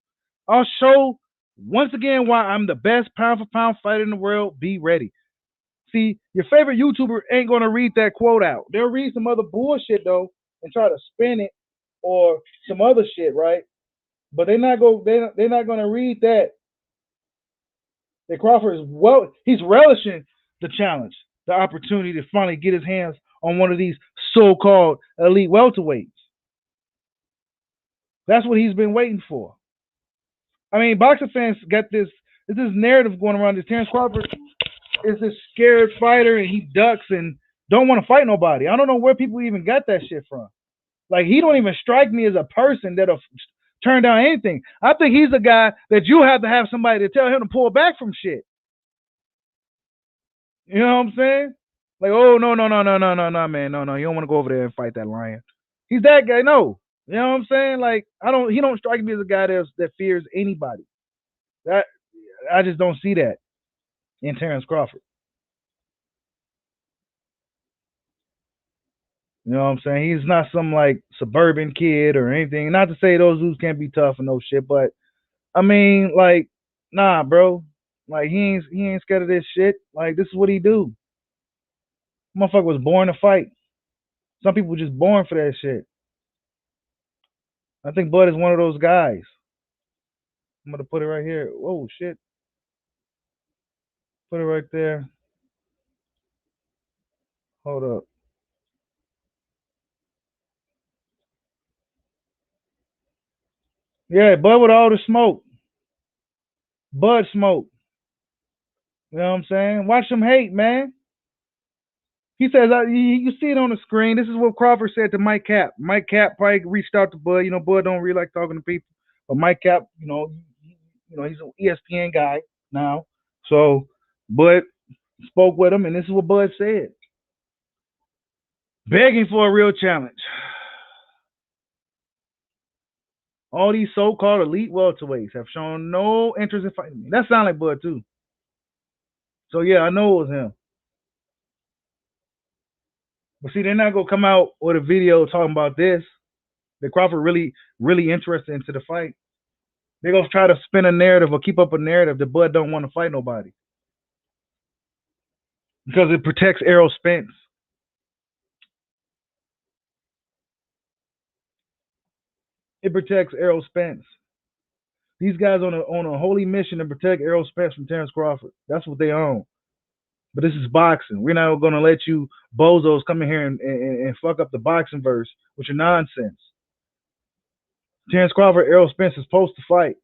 I'll show once again why I'm the best pound for pound fighter in the world. Be ready. See, your favorite YouTuber ain't gonna read that quote out. They'll read some other bullshit though and try to spin it or some other shit, right? But they're not gonna read that. That Crawford is he's relishing the challenge, the opportunity to finally get his hands on one of these so-called elite welterweights. That's what he's been waiting for. I mean, boxing fans got this narrative going around that Terence Crawford is this scared fighter and he ducks and don't want to fight nobody. I don't know where people even got that shit from. Like, he don't even strike me as a person that'll turn down anything. I think he's a guy that you have to have somebody to tell him to pull back from shit. You know what I'm saying? Like, oh, no, man. No, you don't want to go over there and fight that lion. He's that guy. No. You know what I'm saying? Like, he don't strike me as a guy that fears anybody. That I just don't see that in Terence Crawford. You know what I'm saying? He's not some like suburban kid or anything. Not to say those dudes can't be tough and no shit, but I mean, like, nah, bro. Like, he ain't scared of this shit. Like, this is what he do. Motherfucker was born to fight. Some people just born for that shit. I think Bud is one of those guys. I'm gonna put it right here. Whoa, shit. Put it right there. Hold up. Yeah, Bud with all the smoke. Bud smoke. You know what I'm saying? Watch him hate, man. He says, you see it on the screen. This is what Crawford said to Mike Cap. Mike Cap probably reached out to Bud. You know, Bud don't really like talking to people. But Mike Cap, he's an ESPN guy now. So Bud spoke with him, and this is what Bud said. Begging for a real challenge. All these so-called elite welterweights have shown no interest in fighting me. That sounds like Bud, too. So, yeah, I know it was him. But see, they're not going to come out with a video talking about this. That Crawford really, really interested into the fight. They're going to try to spin a narrative or keep up a narrative that Bud don't want to fight nobody. Because it protects Errol Spence. It protects Errol Spence. These guys on a holy mission to protect Errol Spence from Terence Crawford. That's what they own. But this is boxing. We're not going to let you bozos come in here and fuck up the boxing verse with your nonsense. Terence Crawford, Errol Spence is supposed to fight.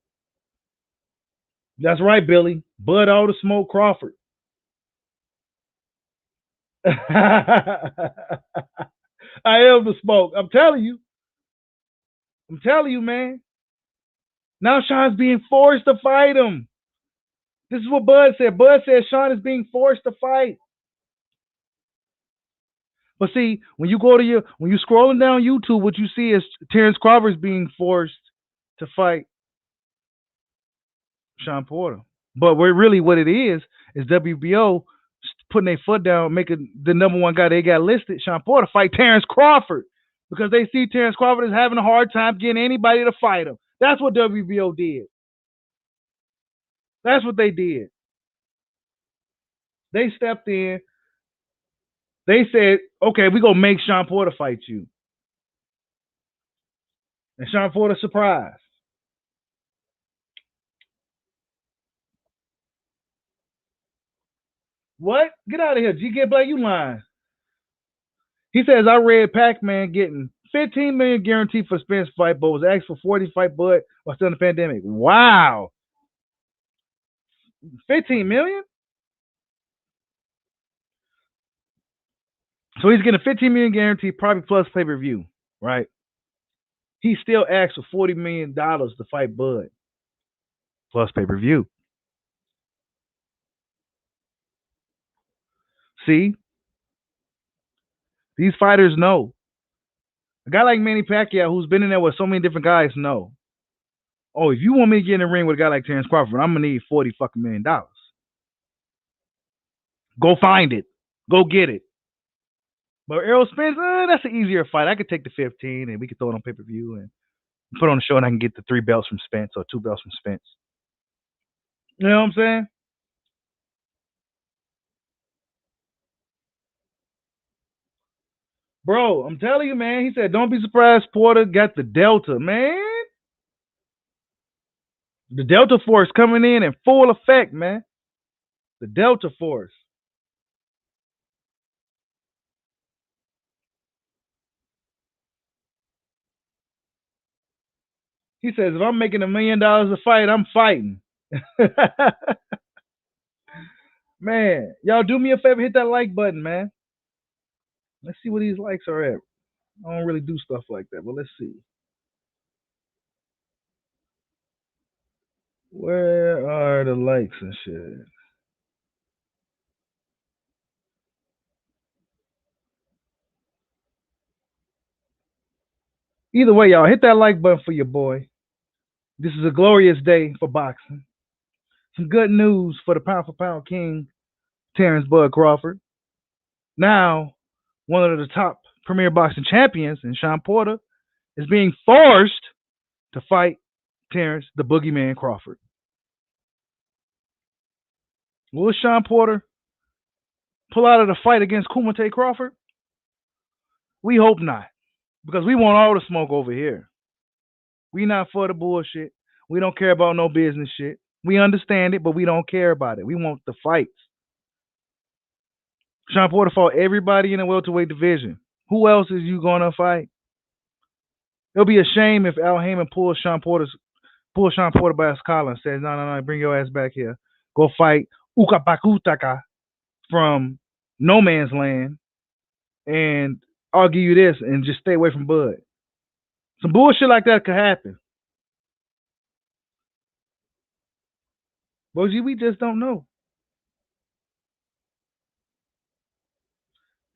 That's right, Billy. Bud all the smoke Crawford. I am the smoke. I'm telling you. Man. Now Shawn's being forced to fight him. This is what Bud said. Bud said Shawn is being forced to fight. But see, when you scrolling down YouTube, what you see is Terence Crawford is being forced to fight Shawn Porter. But what it is WBO putting their foot down, making the number one guy they got listed, Shawn Porter, fight Terence Crawford. Because they see Terence Crawford is having a hard time getting anybody to fight him. That's what WBO did. That's what they did. They stepped in. They said, okay, we're going to make Shawn Porter fight you. And Shawn Porter surprised. What? Get out of here. GK Black, you lying. He says, I read Pac-Man getting $15 million guaranteed for Spence fight, but was asked for 40 fight Bud while still in the pandemic. Wow. $15 million? So he's getting a $15 million guarantee, probably plus pay-per-view, right? He still asked for $40 million to fight Bud, plus pay-per-view. See? These fighters know. A guy like Manny Pacquiao, who's been in there with so many different guys, know. Oh, if you want me to get in the ring with a guy like Terence Crawford, I'm gonna need $40 fucking million. Go find it. Go get it. But Errol Spence, that's an easier fight. I could take the 15 and we could throw it on pay-per-view and put it on the show and I can get the 3 belts from Spence or 2 belts from Spence. You know what I'm saying? Bro, I'm telling you, man. He said, don't be surprised Porter got the Delta, man. The Delta Force coming in full effect, man. The Delta Force. He says, if I'm making $1 million a fight, I'm fighting. Man, y'all do me a favor, hit that like button, man. Let's see what these likes are at. I don't really do stuff like that, but let's see. Where are the likes and shit? Either way, y'all, hit that like button for your boy. This is a glorious day for boxing. Some good news for the pound for pound king, Terence Bud Crawford. Now, one of the top premier boxing champions, and Shawn Porter, is being forced to fight Terence the Boogeyman Crawford. Will Shawn Porter pull out of the fight against Kumite Crawford? We hope not, because we want all the smoke over here. We not for the bullshit. We don't care about no business shit. We understand it, but we don't care about it. We want the fights. Shawn Porter fought everybody in the welterweight division. Who else is you gonna fight? It'll be a shame if Al Heyman pulls Shawn Porter by his collar and says, no, bring your ass back here. Go fight Ukapakutaka from no man's land, and I'll give you this, and just stay away from Bud. Some bullshit like that could happen. But we just don't know.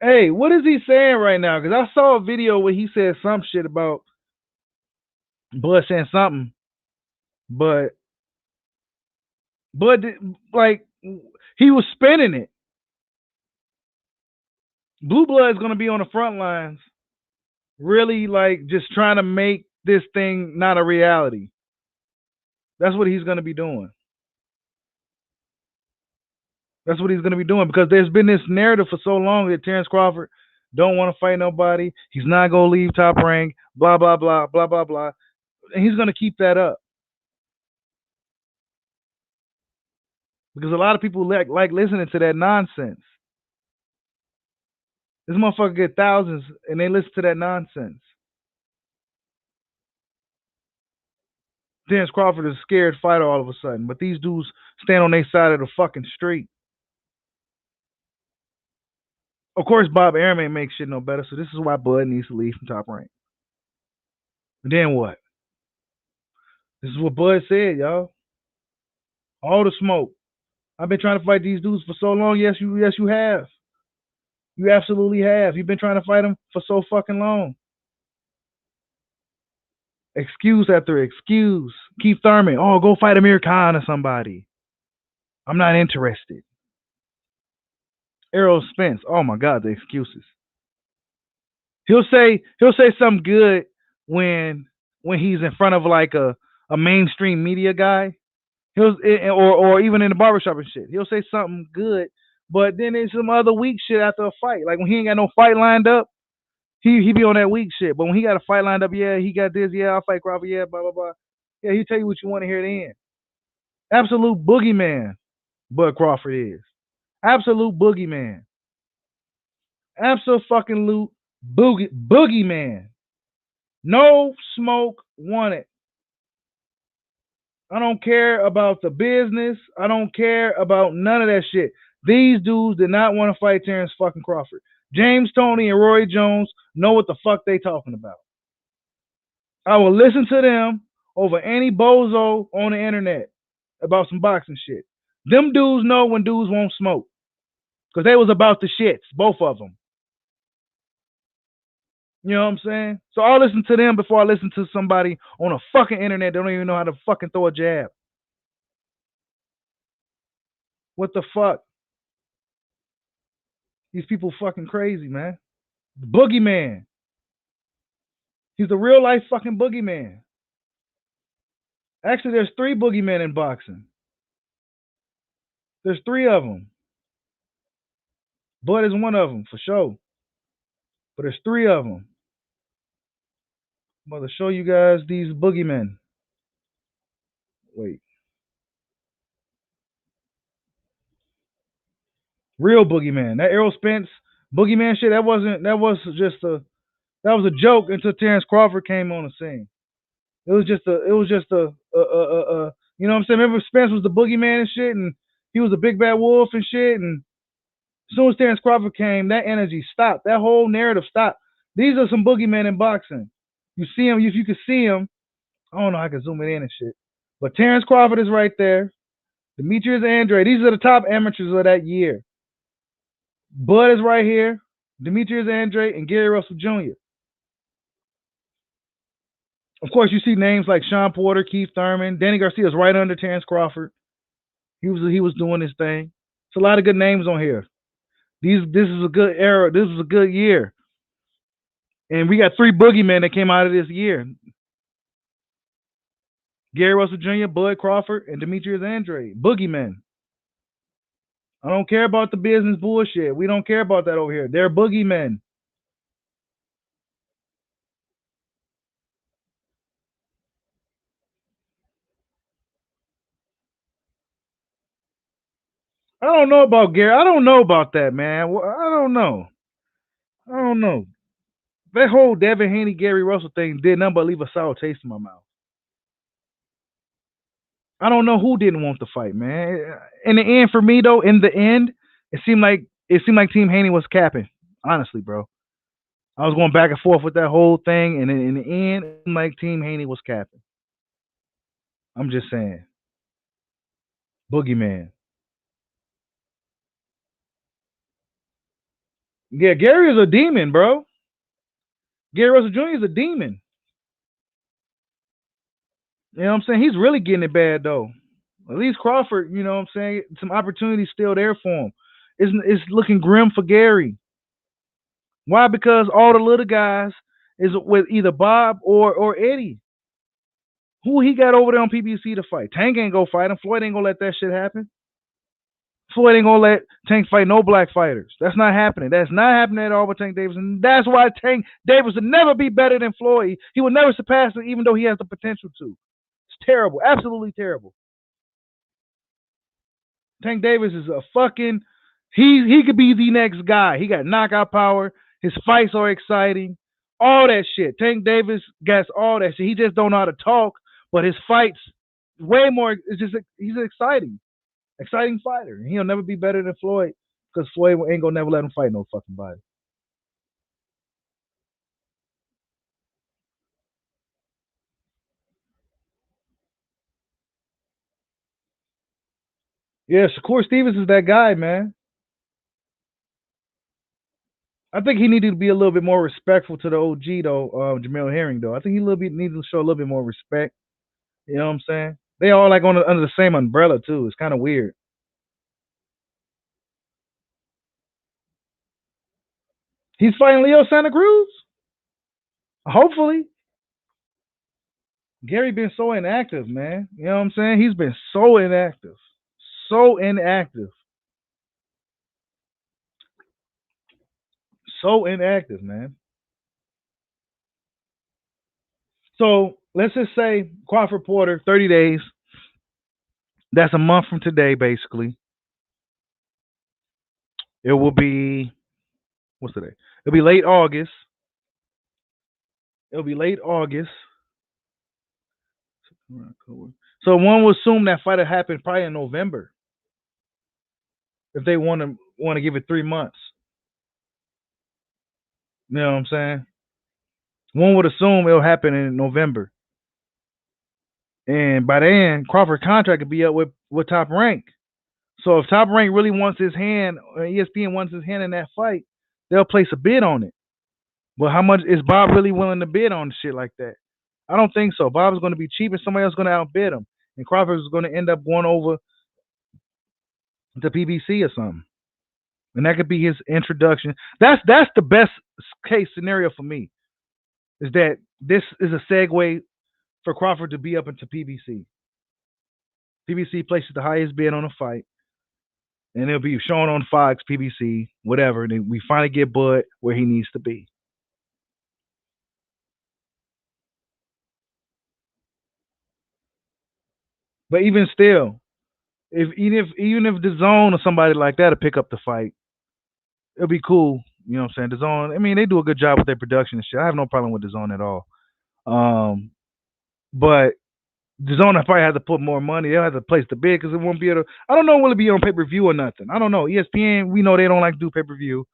Hey, what is he saying right now? Because I saw a video where he said some shit about Bud saying something, but like he was spinning it. Blue Blood's gonna be on the front lines, really like just trying to make this thing not a reality. That's what he's gonna be doing. That's what he's gonna be doing, because there's been this narrative for so long that Terence Crawford don't want to fight nobody. He's not gonna leave Top Rank. Blah blah blah blah blah blah, and he's gonna keep that up. Because a lot of people like listening to that nonsense. This motherfucker get thousands and they listen to that nonsense. Terence Crawford is a scared fighter all of a sudden, but these dudes stand on their side of the fucking street. Of course, Bob Arum ain't make shit no better, so this is why Bud needs to leave from Top Rank. And then what? This is what Bud said, y'all. All the smoke. I've been trying to fight these dudes for so long. Yes, you have. You absolutely have. You've been trying to fight them for so fucking long. Excuse after excuse. Keith Thurman, oh, go fight Amir Khan or somebody. I'm not interested. Errol Spence, oh my God, the excuses. He'll say something good when he's in front of like a mainstream media guy. Or even in the barbershop and shit. He'll say something good, but then there's some other weak shit after a fight. Like when he ain't got no fight lined up, he be on that weak shit. But when he got a fight lined up, yeah, he got this, yeah, I'll fight Crawford, yeah, blah blah blah. Yeah, he tell you what you want to hear then. Absolute boogeyman, Bud Crawford is. Absolute boogeyman. Absolute boogeyman. No smoke wanted. I don't care about the business. I don't care about none of that shit. These dudes did not want to fight Terence fucking Crawford. James Toney and Roy Jones know what the fuck they talking about. I will listen to them over any bozo on the internet about some boxing shit. Them dudes know when dudes won't smoke, because they was about the shits, both of them. You know what I'm saying? So I'll listen to them before I listen to somebody on a fucking internet that don't even know how to fucking throw a jab. What the fuck? These people fucking crazy, man. The boogeyman. He's the real life fucking boogeyman. Actually, there's 3 boogeymen in boxing. There's 3 of them. Bud is one of them for sure. But there's 3 of them. I'm about to show you guys these boogeymen. Wait. Real boogeyman. That Errol Spence boogeyman shit, that was a joke until Terence Crawford came on the scene. It was just you know what I'm saying? Remember Spence was the boogeyman and shit, and he was a big bad wolf and shit, and as soon as Terence Crawford came, that energy stopped. That whole narrative stopped. These are some boogeymen in boxing. You see them, if you could see them, I don't know how I can zoom it in and shit. But Terence Crawford is right there. Demetrius Andrade, these are the top amateurs of that year. Bud is right here. Demetrius Andrade and Gary Russell Jr. Of course, you see names like Shawn Porter, Keith Thurman, Danny Garcia is right under Terence Crawford. He was doing his thing. It's a lot of good names on here. This is a good era. This was a good year. And we got 3 boogeymen that came out of this year. Gary Russell Jr., Bud Crawford, and Demetrius Andrade. Boogeymen. I don't care about the business bullshit. We don't care about that over here. They're boogeymen. I don't know about Gary. I don't know about that, man. I don't know. I don't know. That whole Devin Haney, Gary Russell thing did nothing but leave a sour taste in my mouth. I don't know who didn't want the fight, man. In the end, for me though, in the end, it seemed like Team Haney was capping. Honestly, bro. I was going back and forth with that whole thing, and in the end, it seemed like Team Haney was capping. I'm just saying. Boogeyman. Yeah, Gary is a demon, bro. Gary Russell Jr. is a demon. You know what I'm saying? He's really getting it bad though. At least Crawford, you know what I'm saying? Some opportunities still there for him. It's looking grim for Gary. Why? Because all the little guys is with either Bob or Eddie. Who he got over there on PBC to fight? Tank ain't gonna fight him. Floyd ain't gonna let that shit happen. Floyd ain't gonna let Tank fight no black fighters. That's not happening. That's not happening at all with Tank Davis. And that's why Tank Davis would never be better than Floyd. He would never surpass him, even though he has the potential to. It's terrible. Absolutely terrible. Tank Davis is a fucking he could be the next guy. He got knockout power. His fights are exciting. All that shit. Tank Davis got all that shit. He just don't know how to talk, but his fights way more. It's just he's an exciting fighter. He'll never be better than Floyd because Floyd ain't gonna never let him fight no fucking body. Yeah, Shakur Stevens is that guy, man. I think he needed to be a little bit more respectful to the OG though, Jamel Herring though. I think he needs to show a little bit more respect. You know what I'm saying? They all like under the same umbrella too. It's kind of weird. He's fighting Leo Santa Cruz. Hopefully. Gary been so inactive, man. You know what I'm saying? He's been so inactive. So inactive. So inactive, man. So let's just say Crawford Porter, 30 days. That's a month from today, basically. It will be what's today? It'll be late August. It'll be late August. So one would assume that fight will happen probably in November. If they want to give it 3 months. You know what I'm saying? One would assume it'll happen in November. And by then, Crawford's contract could be up with Top Rank. So if Top Rank really wants his hand, or ESPN wants his hand in that fight, they'll place a bid on it. But how much is Bob really willing to bid on shit like that? I don't think so. Bob's going to be cheap and somebody else is going to outbid him. And Crawford is going to end up going over to PBC or something. and that could be his introduction. That's the best case scenario for me. Is that this is a segue for Crawford to be up into PBC. PBC places the highest bid on a fight, and it'll be shown on Fox, PBC, whatever. And then we finally get Bud where he needs to be. But even still, if even if the zone or somebody like that to pick up the fight, it'll be cool. You know what I'm saying? The zone. I mean, they do a good job with their production and shit. I have no problem with the zone at all. Um, but the zone probably have to put more money. They'll have to place the bid because it won't be able to. I don't know will it be on pay per view or nothing. I don't know. ESPN, we know they don't like to do pay per view.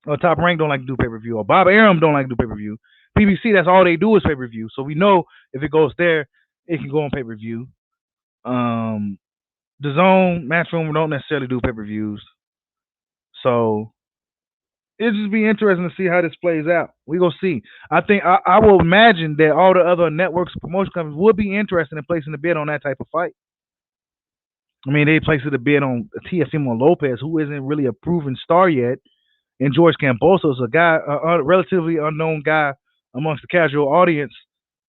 Or Top Rank don't like to do pay per view. Or Bob Arum don't like to do pay per view. PBC, that's all they do is pay per view. So we know if it goes there, it can go on pay per view. Um, the zone Matchroom don't necessarily do pay per views. So it'll just be interesting to see how this plays out. We gonna see. I think I will imagine that all the other networks, promotion companies would be interested in placing a bid on that type of fight. I mean, they placed a bid on Teofimo Lopez, who isn't really a proven star yet, and George Cambosos, a guy, a relatively unknown guy amongst the casual audience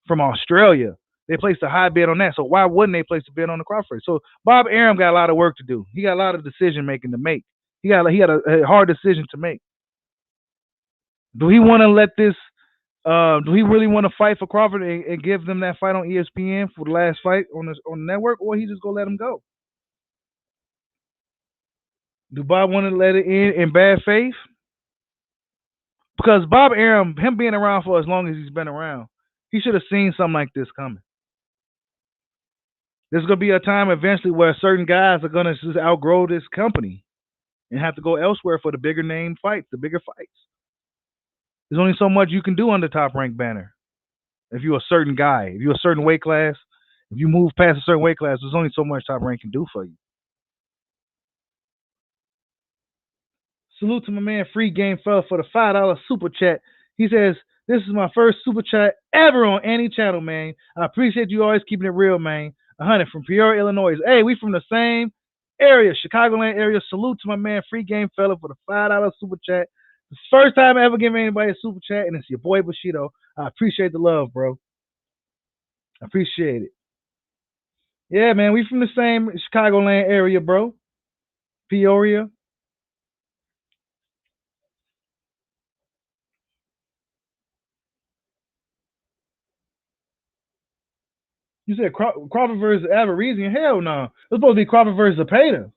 from Australia. They placed a high bid on that. So why wouldn't they place a bid on the Crawford? So Bob Arum got a lot of work to do. He got a lot of decision making to make. He had a hard decision to make. Do he want to let this? Do he really want to fight for Crawford and give them that fight on ESPN for the last fight on the network, or he just gonna let him go? Do Bob want to let it in bad faith? Because Bob Arum, him being around for as long as he's been around, he should have seen something like this coming. There's gonna be a time eventually where certain guys are gonna just outgrow this company and have to go elsewhere for the bigger name fights, the bigger fights. There's only so much you can do under Top Rank banner. If you're a certain guy, if you're a certain weight class, if you move past a certain weight class, there's only so much Top Rank can do for you. Salute to my man Free Game Fella for the $5 super chat. He says, "This is my first super chat ever on any channel, man. I appreciate you always keeping it real, man. 100 from Peoria, Illinois. Hey, we from the same area, Chicagoland area. Salute to my man Free Game Fella for the $5 super chat. It's the first time I ever give anybody a super chat, and it's your boy Bushido. I appreciate the love, bro. I appreciate it. Yeah, man, we from the same Chicagoland area, bro. Peoria. You said Crawford versus Alvarez? Hell no. It's supposed to be Crawford versus Zapata.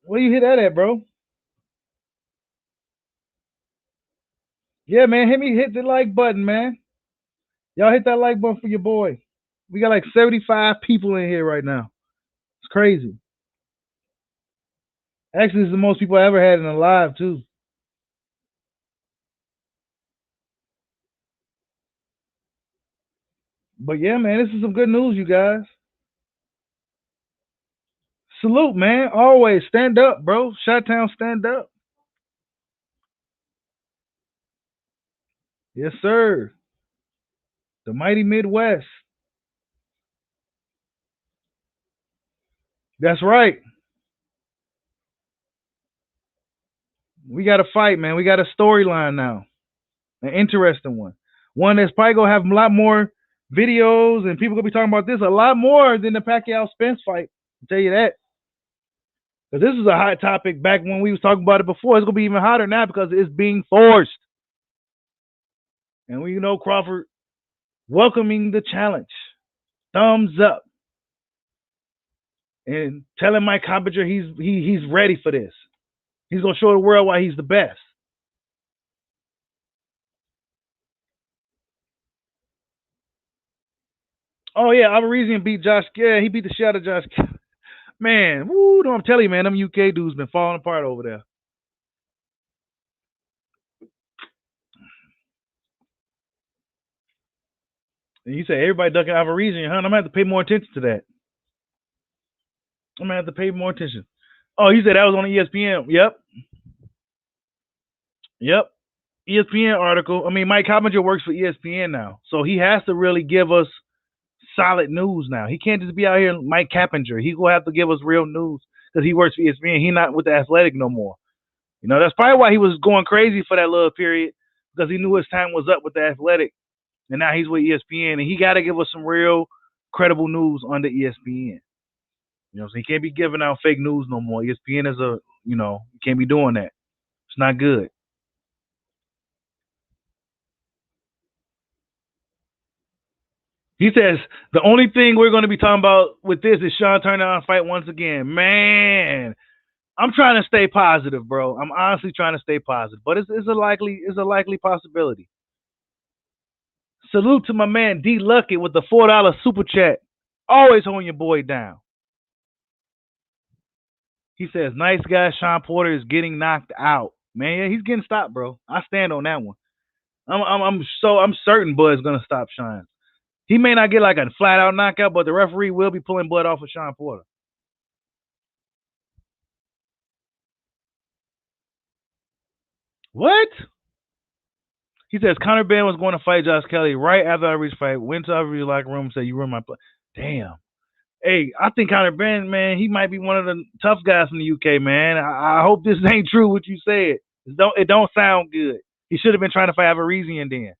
Where you hit that at, bro? Yeah, man, hit the like button, man. Y'all hit that like button for your boy. We got like 75 people in here right now. It's crazy. Actually, it's the most people I ever had in a live, too. But yeah, man, this is some good news, you guys. Salute, man. Always stand up, bro. Chi-Town, stand up. Yes, sir. The mighty Midwest. That's right. We got a fight, man. We got a storyline now. An interesting one. One that's probably going to have a lot more videos and people going to be talking about this a lot more than the Pacquiao Spence fight. I'll tell you that. Because this is a hot topic back when we was talking about it before. It's going to be even hotter now because it's being forced. And we know Crawford welcoming the challenge. Thumbs up. And telling Mike Coppinger he's ready for this. He's going to show the world why he's the best. Oh, yeah, Alvarez beat Josh. Yeah, he beat the shit out of Josh. Man, woo, I'm telling you, man, them UK dudes been falling apart over there. And you say everybody ducking Alvarez, huh? I'm going to have to pay more attention to that. I'm going to have to pay more attention. Oh, you said that was on ESPN. Yep. ESPN article. I mean, Mike Coppinger works for ESPN now. So he has to really give us solid news now. He can't just be out here Mike Coppinger. He's going to have to give us real news. because he works for ESPN. He not with the Athletic no more. That's probably why he was going crazy for that little period because he knew his time was up with the Athletic, and now he's with ESPN, and he got to give us some real credible news on the ESPN. So he can't be giving out fake news no more. ESPN is you can't be doing that. It's not good. He says the only thing we're going to be talking about with this is Shawn turning on fight once again. Man, I'm trying to stay positive, bro. I'm honestly trying to stay positive, but it's a likely possibility. Salute to my man D Lucky with the $4 super chat. Always holding your boy down. He says, "Nice guy. Shawn Porter is getting knocked out. Man, yeah, he's getting stopped, bro. I stand on that one. I'm certain Bud's gonna stop Shawn. He may not get like a flat out knockout, but the referee will be pulling Bud off of Shawn Porter." What? He says Conor Ben was going to fight Josh Kelly right after Ivory's fight. Went to Ivory's locker room and said, "You ruined my play." Damn. Hey, I think Conor Ben, man, he might be one of the tough guys from the UK, man. I hope this ain't true what you said. It don't sound good. He should have been trying to fight Averizian then.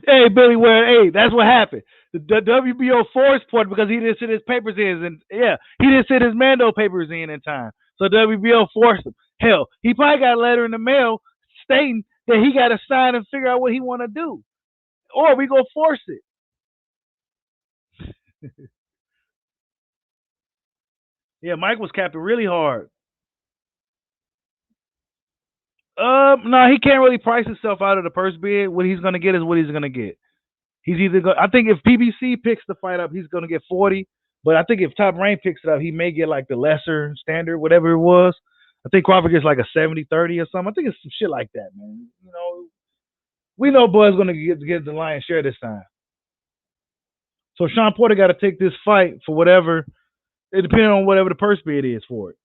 Hey, Billy Ware, hey, that's what happened. The WBO forced Porter because he didn't send his papers in, and yeah, he didn't send his Mando papers in time. So WBO forced him. Hell, he probably got a letter in the mail stating that he got to sign and figure out what he want to do, or we go force it. Yeah, Mike was capping really hard. No, he can't really price himself out of the purse bid. What he's gonna get is what he's gonna get. He's either I think if PBC picks the fight up, he's gonna get 40. But I think if Top Rank picks it up, he may get like the lesser standard, whatever it was. I think Crawford gets like a 70-30 or something. I think it's some shit like that, man. We know Bud's gonna get the lion's share this time. So Shawn Porter got to take this fight for whatever, it depending on whatever the purse bid is for it.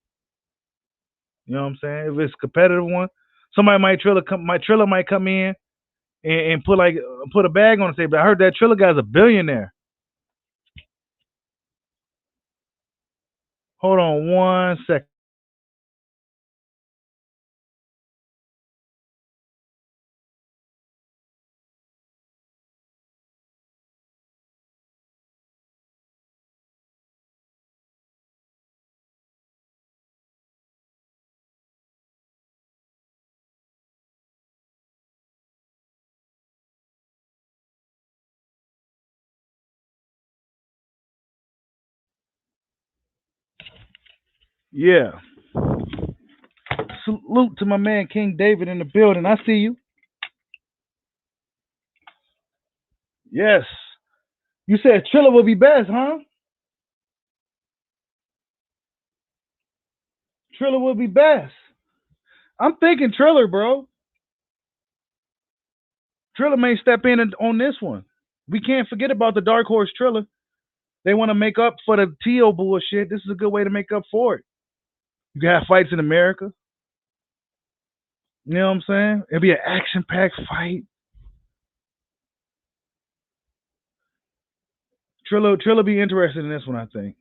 You know what I'm saying? If it's a competitive one, somebody Triller might come in and put a bag on the table. I heard that Triller guy's a billionaire. Hold on 1 second. Yeah. Salute to my man King David in the building. I see you. Yes. You said Triller will be best, huh? Triller will be best. I'm thinking Triller, bro. Triller may step in on this one. We can't forget about the Dark Horse Triller. They want to make up for the Tio bullshit. This is a good way to make up for it. You can have fights in America. You know what I'm saying? It'll be an action-packed fight. Triller be interested in this one, I think.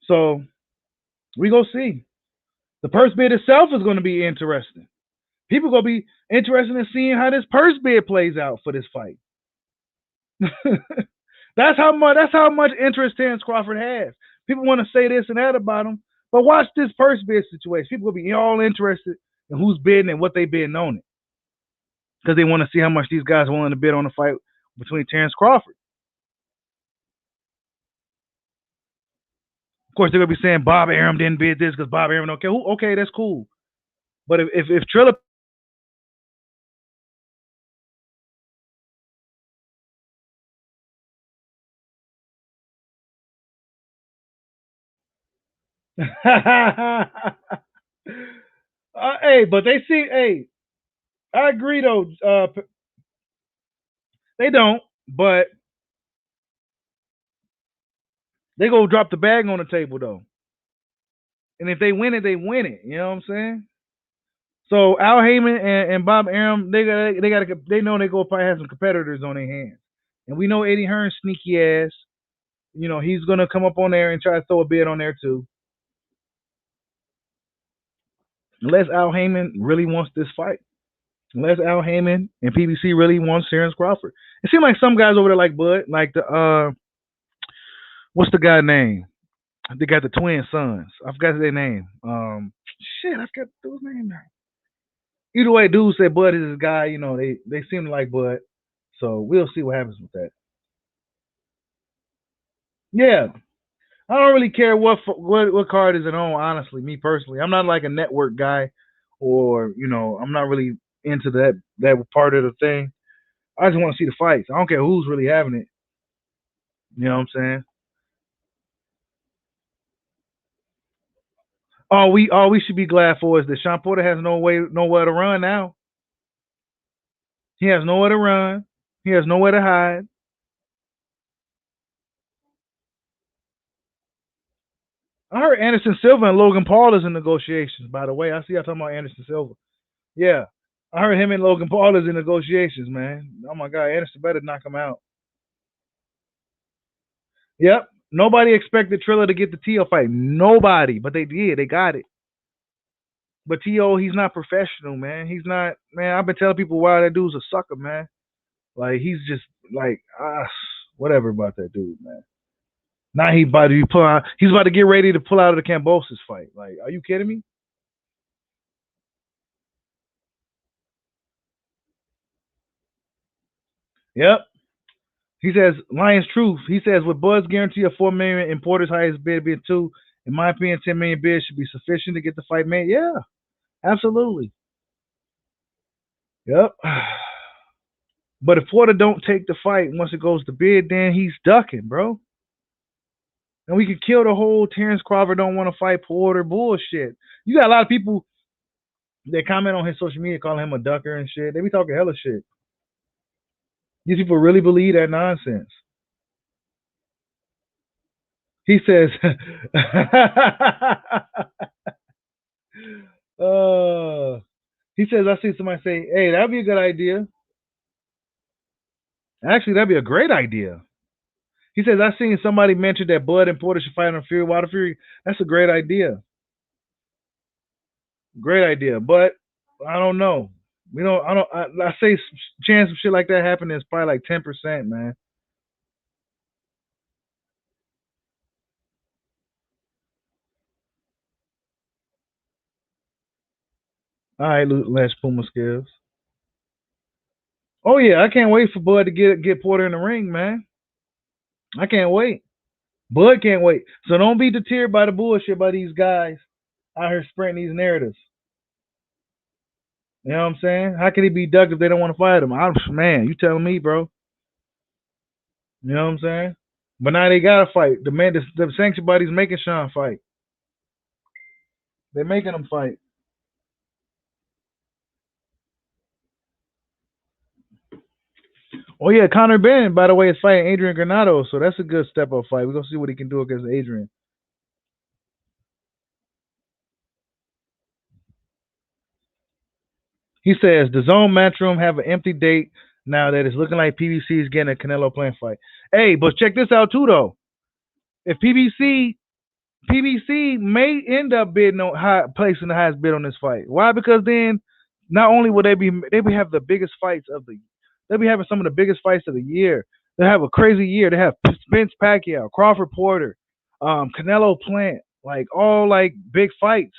So we go see. The purse bid itself is going to be interesting. People going to be interested in seeing how this purse bid plays out for this fight. That's how much interest Terence Crawford has. People want to say this and that about him, but watch this purse bid situation. People will be all interested in who's bidding and what they bidding on it, because they want to see how much these guys are willing to bid on the fight between Terence Crawford. Of course, they're gonna be saying Bob Arum didn't bid this because Bob Arum don't care. Okay, that's cool. But if Triller hey, but they see, hey, I agree though. They don't, but they go drop the bag on the table though. And if they win it, they win it. You know what I'm saying? So Al Heyman and Bob Arum, they know they go probably have some competitors on their hands. And we know Eddie Hearn's sneaky ass. He's gonna come up on there and try to throw a bid on there too. Unless Al Heyman really wants this fight. Unless Al Heyman and PBC really wants Terence Crawford. It seems like some guys over there like Bud, like the what's the guy name? They got the twin sons. I forgot their name. Shit, I forgot his name now. Either way, dude said Bud is his guy. They seem to like Bud, so we'll see what happens with that. Yeah, I don't really care what card is it on. Honestly, me personally, I'm not like a network guy, or I'm not really into that part of the thing. I just want to see the fights. I don't care who's really having it. You know what I'm saying? All we should be glad for is that Shawn Porter has nowhere to run now. He has nowhere to run. He has nowhere to hide. I heard Anderson Silva and Logan Paul is in negotiations. By the way, I see y'all talking about Anderson Silva. Yeah, I heard him and Logan Paul is in negotiations, man. Oh my God, Anderson better knock him out. Yep. Nobody expected Triller to get the T.O. fight. Nobody, but they did. They got it. But T.O., he's not professional, man. He's not, man. I've been telling people why that dude's a sucker, man. Like he's just like whatever about that dude, man. Now he's about to pull out. He's about to get ready to pull out of the Cambosis fight. Like, are you kidding me? Yep. He says Lion's Truth. He says with Bud's guarantee of $4 million and Porter's highest bid being $2, in my opinion, $10 million bid should be sufficient to get the fight made. Yeah, absolutely. Yep. But if Porter don't take the fight once it goes to bid, then he's ducking, bro. And we could kill the whole Terence Crawford don't want to fight Porter bullshit. You got a lot of people that comment on his social media calling him a ducker and shit. They be talking hella shit. These people really believe that nonsense. He says, he says, I see somebody say, hey, that'd be a good idea. Actually, that'd be a great idea. He says, I seen somebody mention that Bud and Porter should fight on Fury Wilder Fury. That's a great idea. Great idea. But I don't know. I say chance of shit like that happening is probably like 10%, man. All right, Lance Puma Skills. Oh yeah, I can't wait for Bud to get Porter in the ring, man. I can't wait. Bud can't wait. So don't be deterred by the bullshit by these guys out here spreading these narratives. You know what I'm saying? How can he be ducked if they don't want to fight him? Man, you telling me, bro. You know what I'm saying? But now they gotta fight. The sanction body's making Shawn fight. They're making him fight. Oh yeah, Conor Benn, by the way, is fighting Adrian Granado, so that's a good step up fight. We're gonna see what he can do against Adrian. He says the Zone Matchroom have an empty date now that it's looking like PBC is getting a Canelo Plant fight. Hey, but check this out too though. If PBC may end up bidding on placing the highest bid on this fight. Why? Because then not only will they be have the biggest fights of the they'll be having some of the biggest fights of the year. They have a crazy year. They have Spence Pacquiao, Crawford Porter, Canelo Plant, like all like big fights.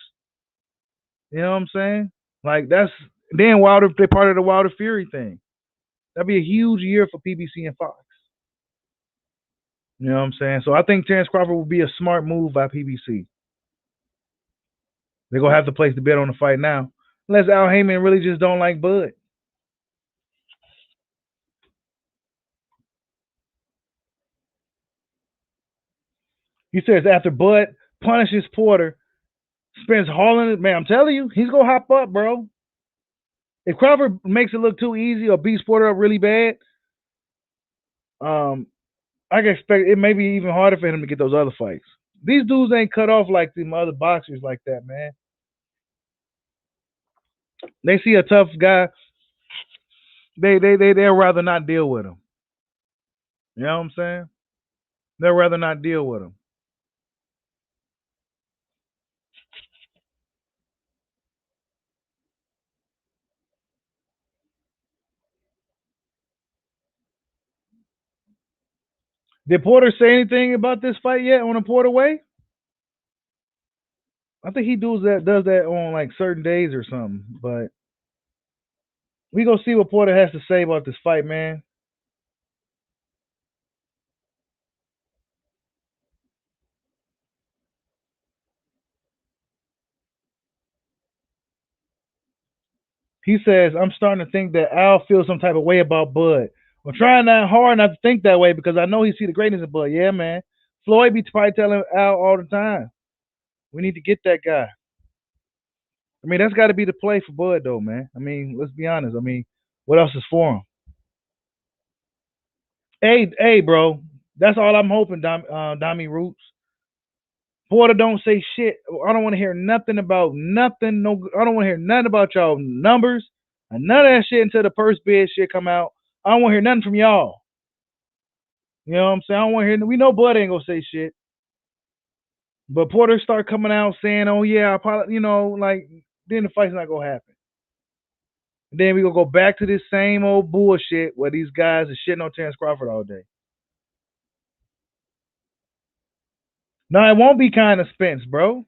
You know what I'm saying? Like that's then Wilder they're part of the Wilder Fury thing. That'd be a huge year for PBC and Fox. You know what I'm saying? So I think Terence Crawford would be a smart move by PBC. They're gonna have to place the bet on the fight now. Unless Al Heyman really just don't like Bud. He says after Bud punishes Porter, Spence hauling it, man, I'm telling you, he's gonna hop up, bro. If Crawford makes it look too easy or beats Porter up really bad, I can expect it may be even harder for him to get those other fights. These dudes ain't cut off like them other boxers like that, man. They see a tough guy, they'd rather not deal with him. You know what I'm saying? They'd rather not deal with him. Did Porter say anything about this fight yet on the Porter way? I think he does that on like certain days or something. But we gonna see what Porter has to say about this fight, man. He says, I'm starting to think that Al feels some type of way about Bud. I'm trying not hard not to think that way because I know he see the greatness in Bud. Yeah, man. Floyd be probably telling Al all the time, we need to get that guy. I mean, that's got to be the play for Bud, though, man. I mean, let's be honest. I mean, what else is for him? Hey, bro. That's all I'm hoping, Dami Roots. Porter don't say shit. I don't want to hear nothing about nothing. No, I don't want to hear nothing about y'all numbers and none of that shit until the purse bid shit come out. I don't want to hear nothing from y'all. You know what I'm saying? I don't want to hear. We know Bud ain't gonna say shit, but Porter start coming out saying, "Oh yeah, like then the fight's not gonna happen." And then we gonna go back to this same old bullshit where these guys are shitting on Terence Crawford all day. No, it won't be kind of Spence, bro.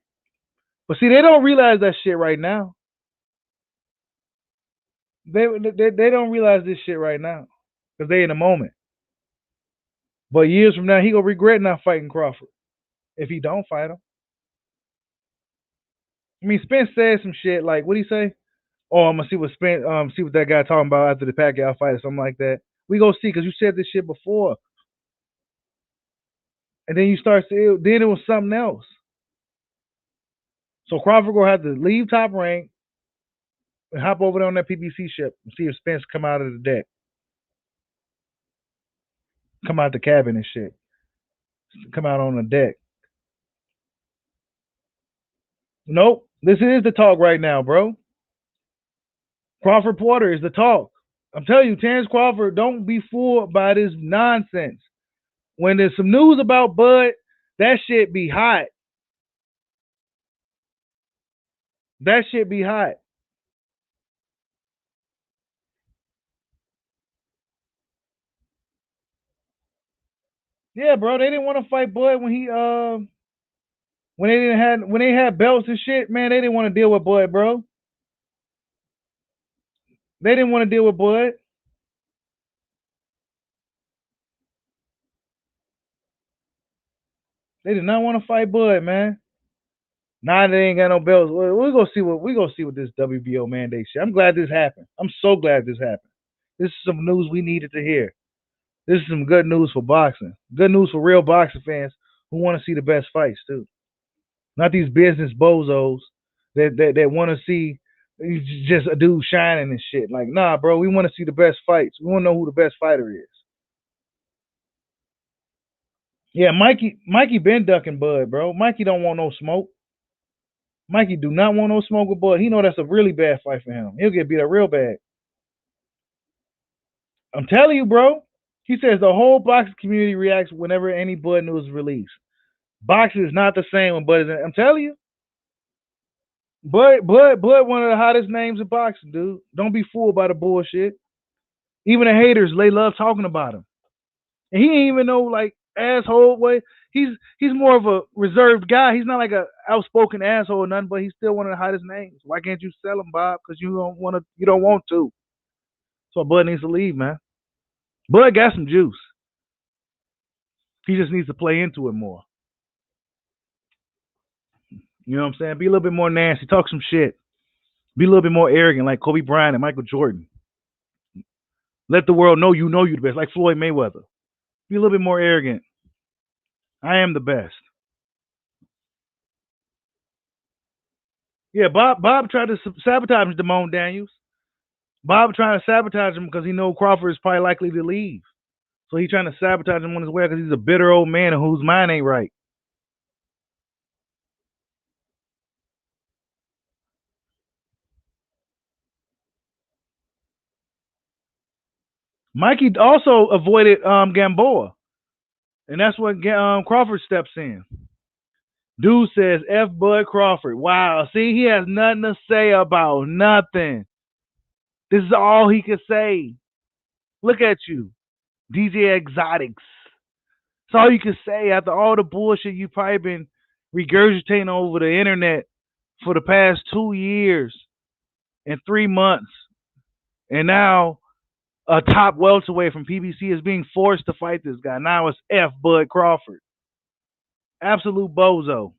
But see, they don't realize that shit right now. They don't realize this shit right now because they in the moment. But years from now, he gonna regret not fighting Crawford if he don't fight him. I mean, Spence said some shit like, what would he say? Oh, I'm gonna see what that guy talking about after the Pacquiao fight or something like that. We go see because you said this shit before, and then you start seeing. Then it was something else. So Crawford gonna have to leave Top Rank and hop over there on that PBC ship and see if Spence come out of the deck, come out the cabin and shit, come out on the deck. Nope, this is the talk right now, bro. Crawford Porter is the talk. I'm telling you, Terence Crawford, don't be fooled by this nonsense. When there's some news about Bud, that shit be hot. That shit be hot. Yeah, bro, they didn't want to fight Bud when they had belts and shit. Man, they didn't want to deal with Bud, bro. They didn't want to deal with Bud. They did not want to fight Bud, man. Nah, they ain't got no belts. We gonna see what this WBO mandate shit. I'm glad this happened. I'm so glad this happened. This is some news we needed to hear. This is some good news for boxing. Good news for real boxing fans who want to see the best fights too. Not these business bozos that want to see just a dude shining and shit. Like, nah, bro, we want to see the best fights. We want to know who the best fighter is. Yeah, Mikey been ducking Bud, bro. Mikey don't want no smoke. Mikey do not want no smoke with Bud. He know that's a really bad fight for him. He'll get beat up real bad. I'm telling you, bro. He says the whole boxing community reacts whenever any Bud news is released. Boxing is not the same when Bud is in. I'm telling you. Bud, one of the hottest names in boxing, dude. Don't be fooled by the bullshit. Even the haters, they love talking about him. And he ain't even know like asshole way. He's more of a reserved guy. He's not like a outspoken asshole or nothing, but he's still one of the hottest names. Why can't you sell him, Bob? Because you don't want to. So Bud needs to leave, man. Bud got some juice. He just needs to play into it more. You know what I'm saying? Be a little bit more nasty. Talk some shit. Be a little bit more arrogant, like Kobe Bryant and Michael Jordan. Let the world know you the best, like Floyd Mayweather. Be a little bit more arrogant. I am the best. Yeah, Bob tried to sabotage Damone Daniels. Bob trying to sabotage him because he know Crawford is probably likely to leave. So he's trying to sabotage him on his way because he's a bitter old man whose mind ain't right. Mikey also avoided Gamboa. And that's when Crawford steps in. Dude says, F Bud Crawford. Wow. See, he has nothing to say about nothing. This is all he can say. Look at you, DJ Exotics. That's all you can say after all the bullshit you've probably been regurgitating over the internet for the past 2 years and 3 months. And now a top welterweight from PBC is being forced to fight this guy. Now it's F Bud Crawford. Absolute bozo.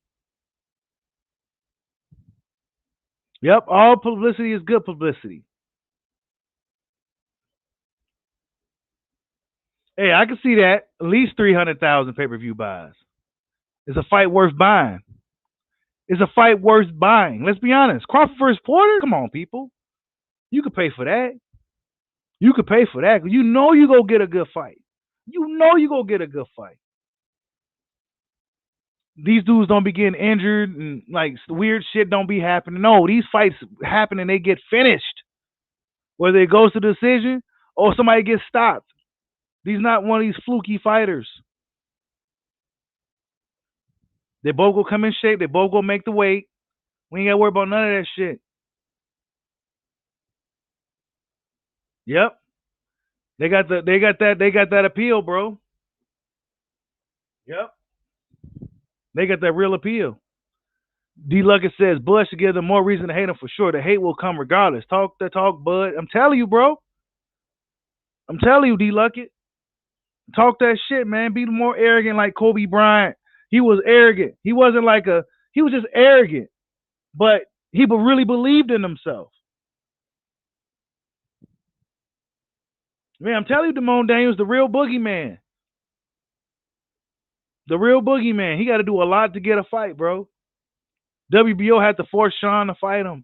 Yep, all publicity is good publicity. Hey, I can see that. At least 300,000 pay-per-view buys. It's a fight worth buying. It's a fight worth buying. Let's be honest. Crawford versus Porter? Come on, people. You could pay for that. You could pay for that. You know you go get a good fight. You know you go get a good fight. These dudes don't be getting injured and like weird shit don't be happening. No, these fights happen and they get finished. Whether it goes to decision or somebody gets stopped. These not one of these fluky fighters. They both go come in shape. They both go make the weight. We ain't got to worry about none of that shit. Yep. They got that appeal, bro. Yep. They got that real appeal. D. Luckett says Bud should give them more reason to hate him for sure. The hate will come regardless. Talk the talk, Bud. I'm telling you, bro. I'm telling you, D. Luckett. Talk that shit, man. Be more arrogant like Kobe Bryant. He was arrogant. He wasn't like he was just arrogant. But he really believed in himself. Man, I'm telling you, Damone Daniels, the real boogeyman. The real boogeyman. He got to do a lot to get a fight, bro. WBO had to force Shawn to fight him.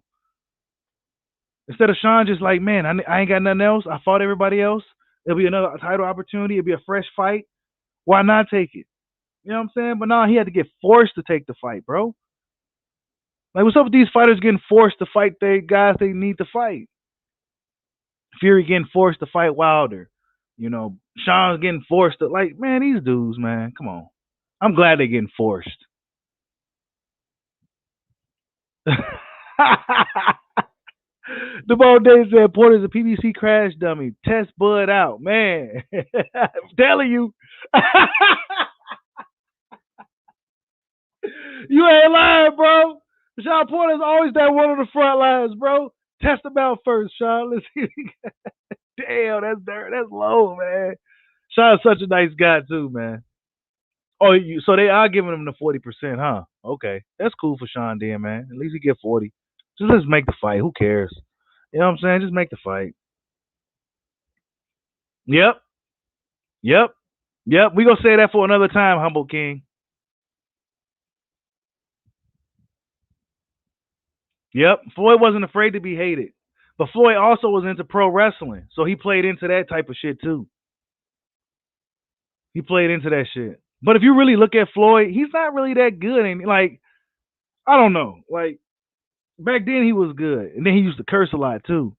Instead of Shawn just like, man, I ain't got nothing else. I fought everybody else. It'll be another title opportunity. It'll be a fresh fight. Why not take it? You know what I'm saying? But no, he had to get forced to take the fight, bro. Like, what's up with these fighters getting forced to fight the guys they need to fight? Fury getting forced to fight Wilder. You know, Shawn's getting forced to, like, man, these dudes, man, come on. I'm glad they're getting forced. Damone Davis said Porter's a PBC crash dummy. Test Bud out. Man, I'm telling you. You ain't lying, bro. Shawn Porter's always that one on the front lines, bro. Test him out first, Shawn. Let's see. Damn, that's dirt. That's low, man. Shawn's such a nice guy, too, man. Oh, so they are giving him the 40%, huh? Okay. That's cool for Shawn then, man. At least he get 40. Just let's make the fight. Who cares? You know what I'm saying? Just make the fight. Yep. Yep. Yep. We gonna say that for another time, Humble King. Yep. Floyd wasn't afraid to be hated. But Floyd also was into pro wrestling. So he played into that type of shit too. He played into that shit. But if you really look at Floyd, he's not really that good. And like, I don't know. Like, back then he was good. And then he used to curse a lot too.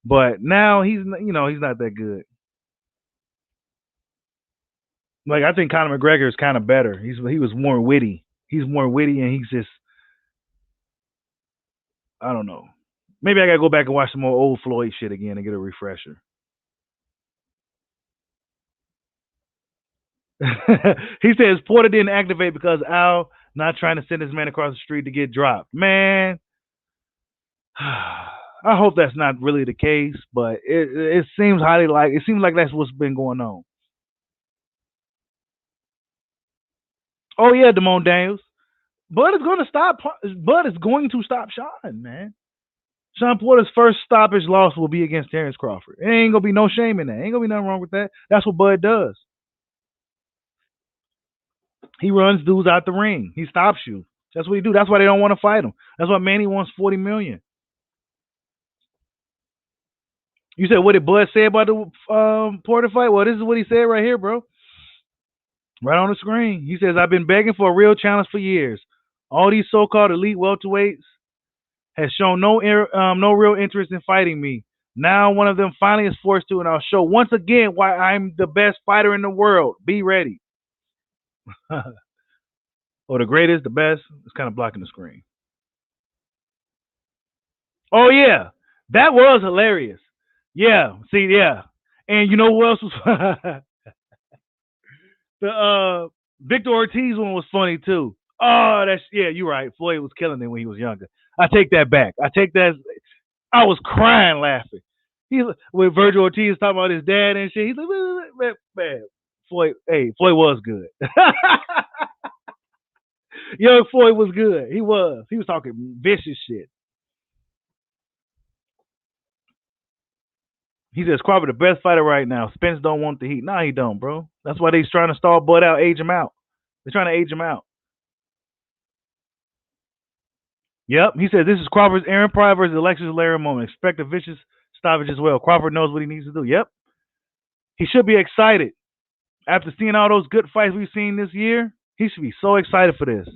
But now he's not that good. Like, I think Conor McGregor is kind of better. He was more witty. He's more witty, and he's just, I don't know. Maybe I gotta go back and watch some more old Floyd shit again and get a refresher. He says Porter didn't activate because Al not trying to send his man across the street to get dropped. Man, I hope that's not really the case, but it seems like that's what's been going on. Oh yeah, Damone Daniels. Bud is going to stop Shawn, man. Shawn Porter's first stoppage loss will be against Terence Crawford. It ain't gonna be no shame in that. Ain't gonna be nothing wrong with that. That's what Bud does. He runs dudes out the ring. He stops you. That's what he do. That's why they don't want to fight him. That's why Manny wants $40 million. You said, what did Bud say about the Porter fight? Well, this is what he said right here, bro. Right on the screen. He says, I've been begging for a real challenge for years. All these so-called elite welterweights has shown no real interest in fighting me. Now one of them finally is forced to, and I'll show once again why I'm the best fighter in the world. Be ready. Or the greatest, the best. It's kind of blocking the screen. Oh yeah, that was hilarious. Yeah, see, yeah, and you know who else was the Victor Ortiz one was funny too. Oh, that's yeah, you're right. Floyd was killing it when he was younger. I take that back. I take that. I was crying laughing. He's when Virgil Ortiz talking about his dad and shit. He's like, man, Floyd. Hey, Floyd was good. Young Floyd was good. He was. He was talking vicious shit. He says Crawford the best fighter right now. Spence don't want the heat. Nah, he don't, bro. That's why they's trying to stall Bud out, age him out. They're trying to age him out. Yep. He said this is Crawford's Aaron Pryor versus Alexis Lara moment. Expect a vicious stoppage as well. Crawford knows what he needs to do. Yep. He should be excited. After seeing all those good fights we've seen this year, he should be so excited for this.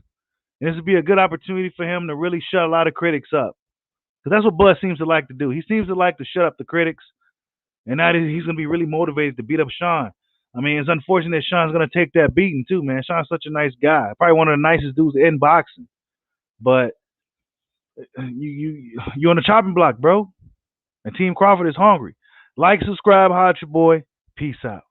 And this would be a good opportunity for him to really shut a lot of critics up. Because that's what Bud seems to like to do. He seems to like to shut up the critics. And now he's going to be really motivated to beat up Shawn. I mean, it's unfortunate that Shawn's going to take that beating too, man. Shawn's such a nice guy. Probably one of the nicest dudes in boxing. But you're on the chopping block, bro. And Team Crawford is hungry. Like, subscribe, hot your boy. Peace out.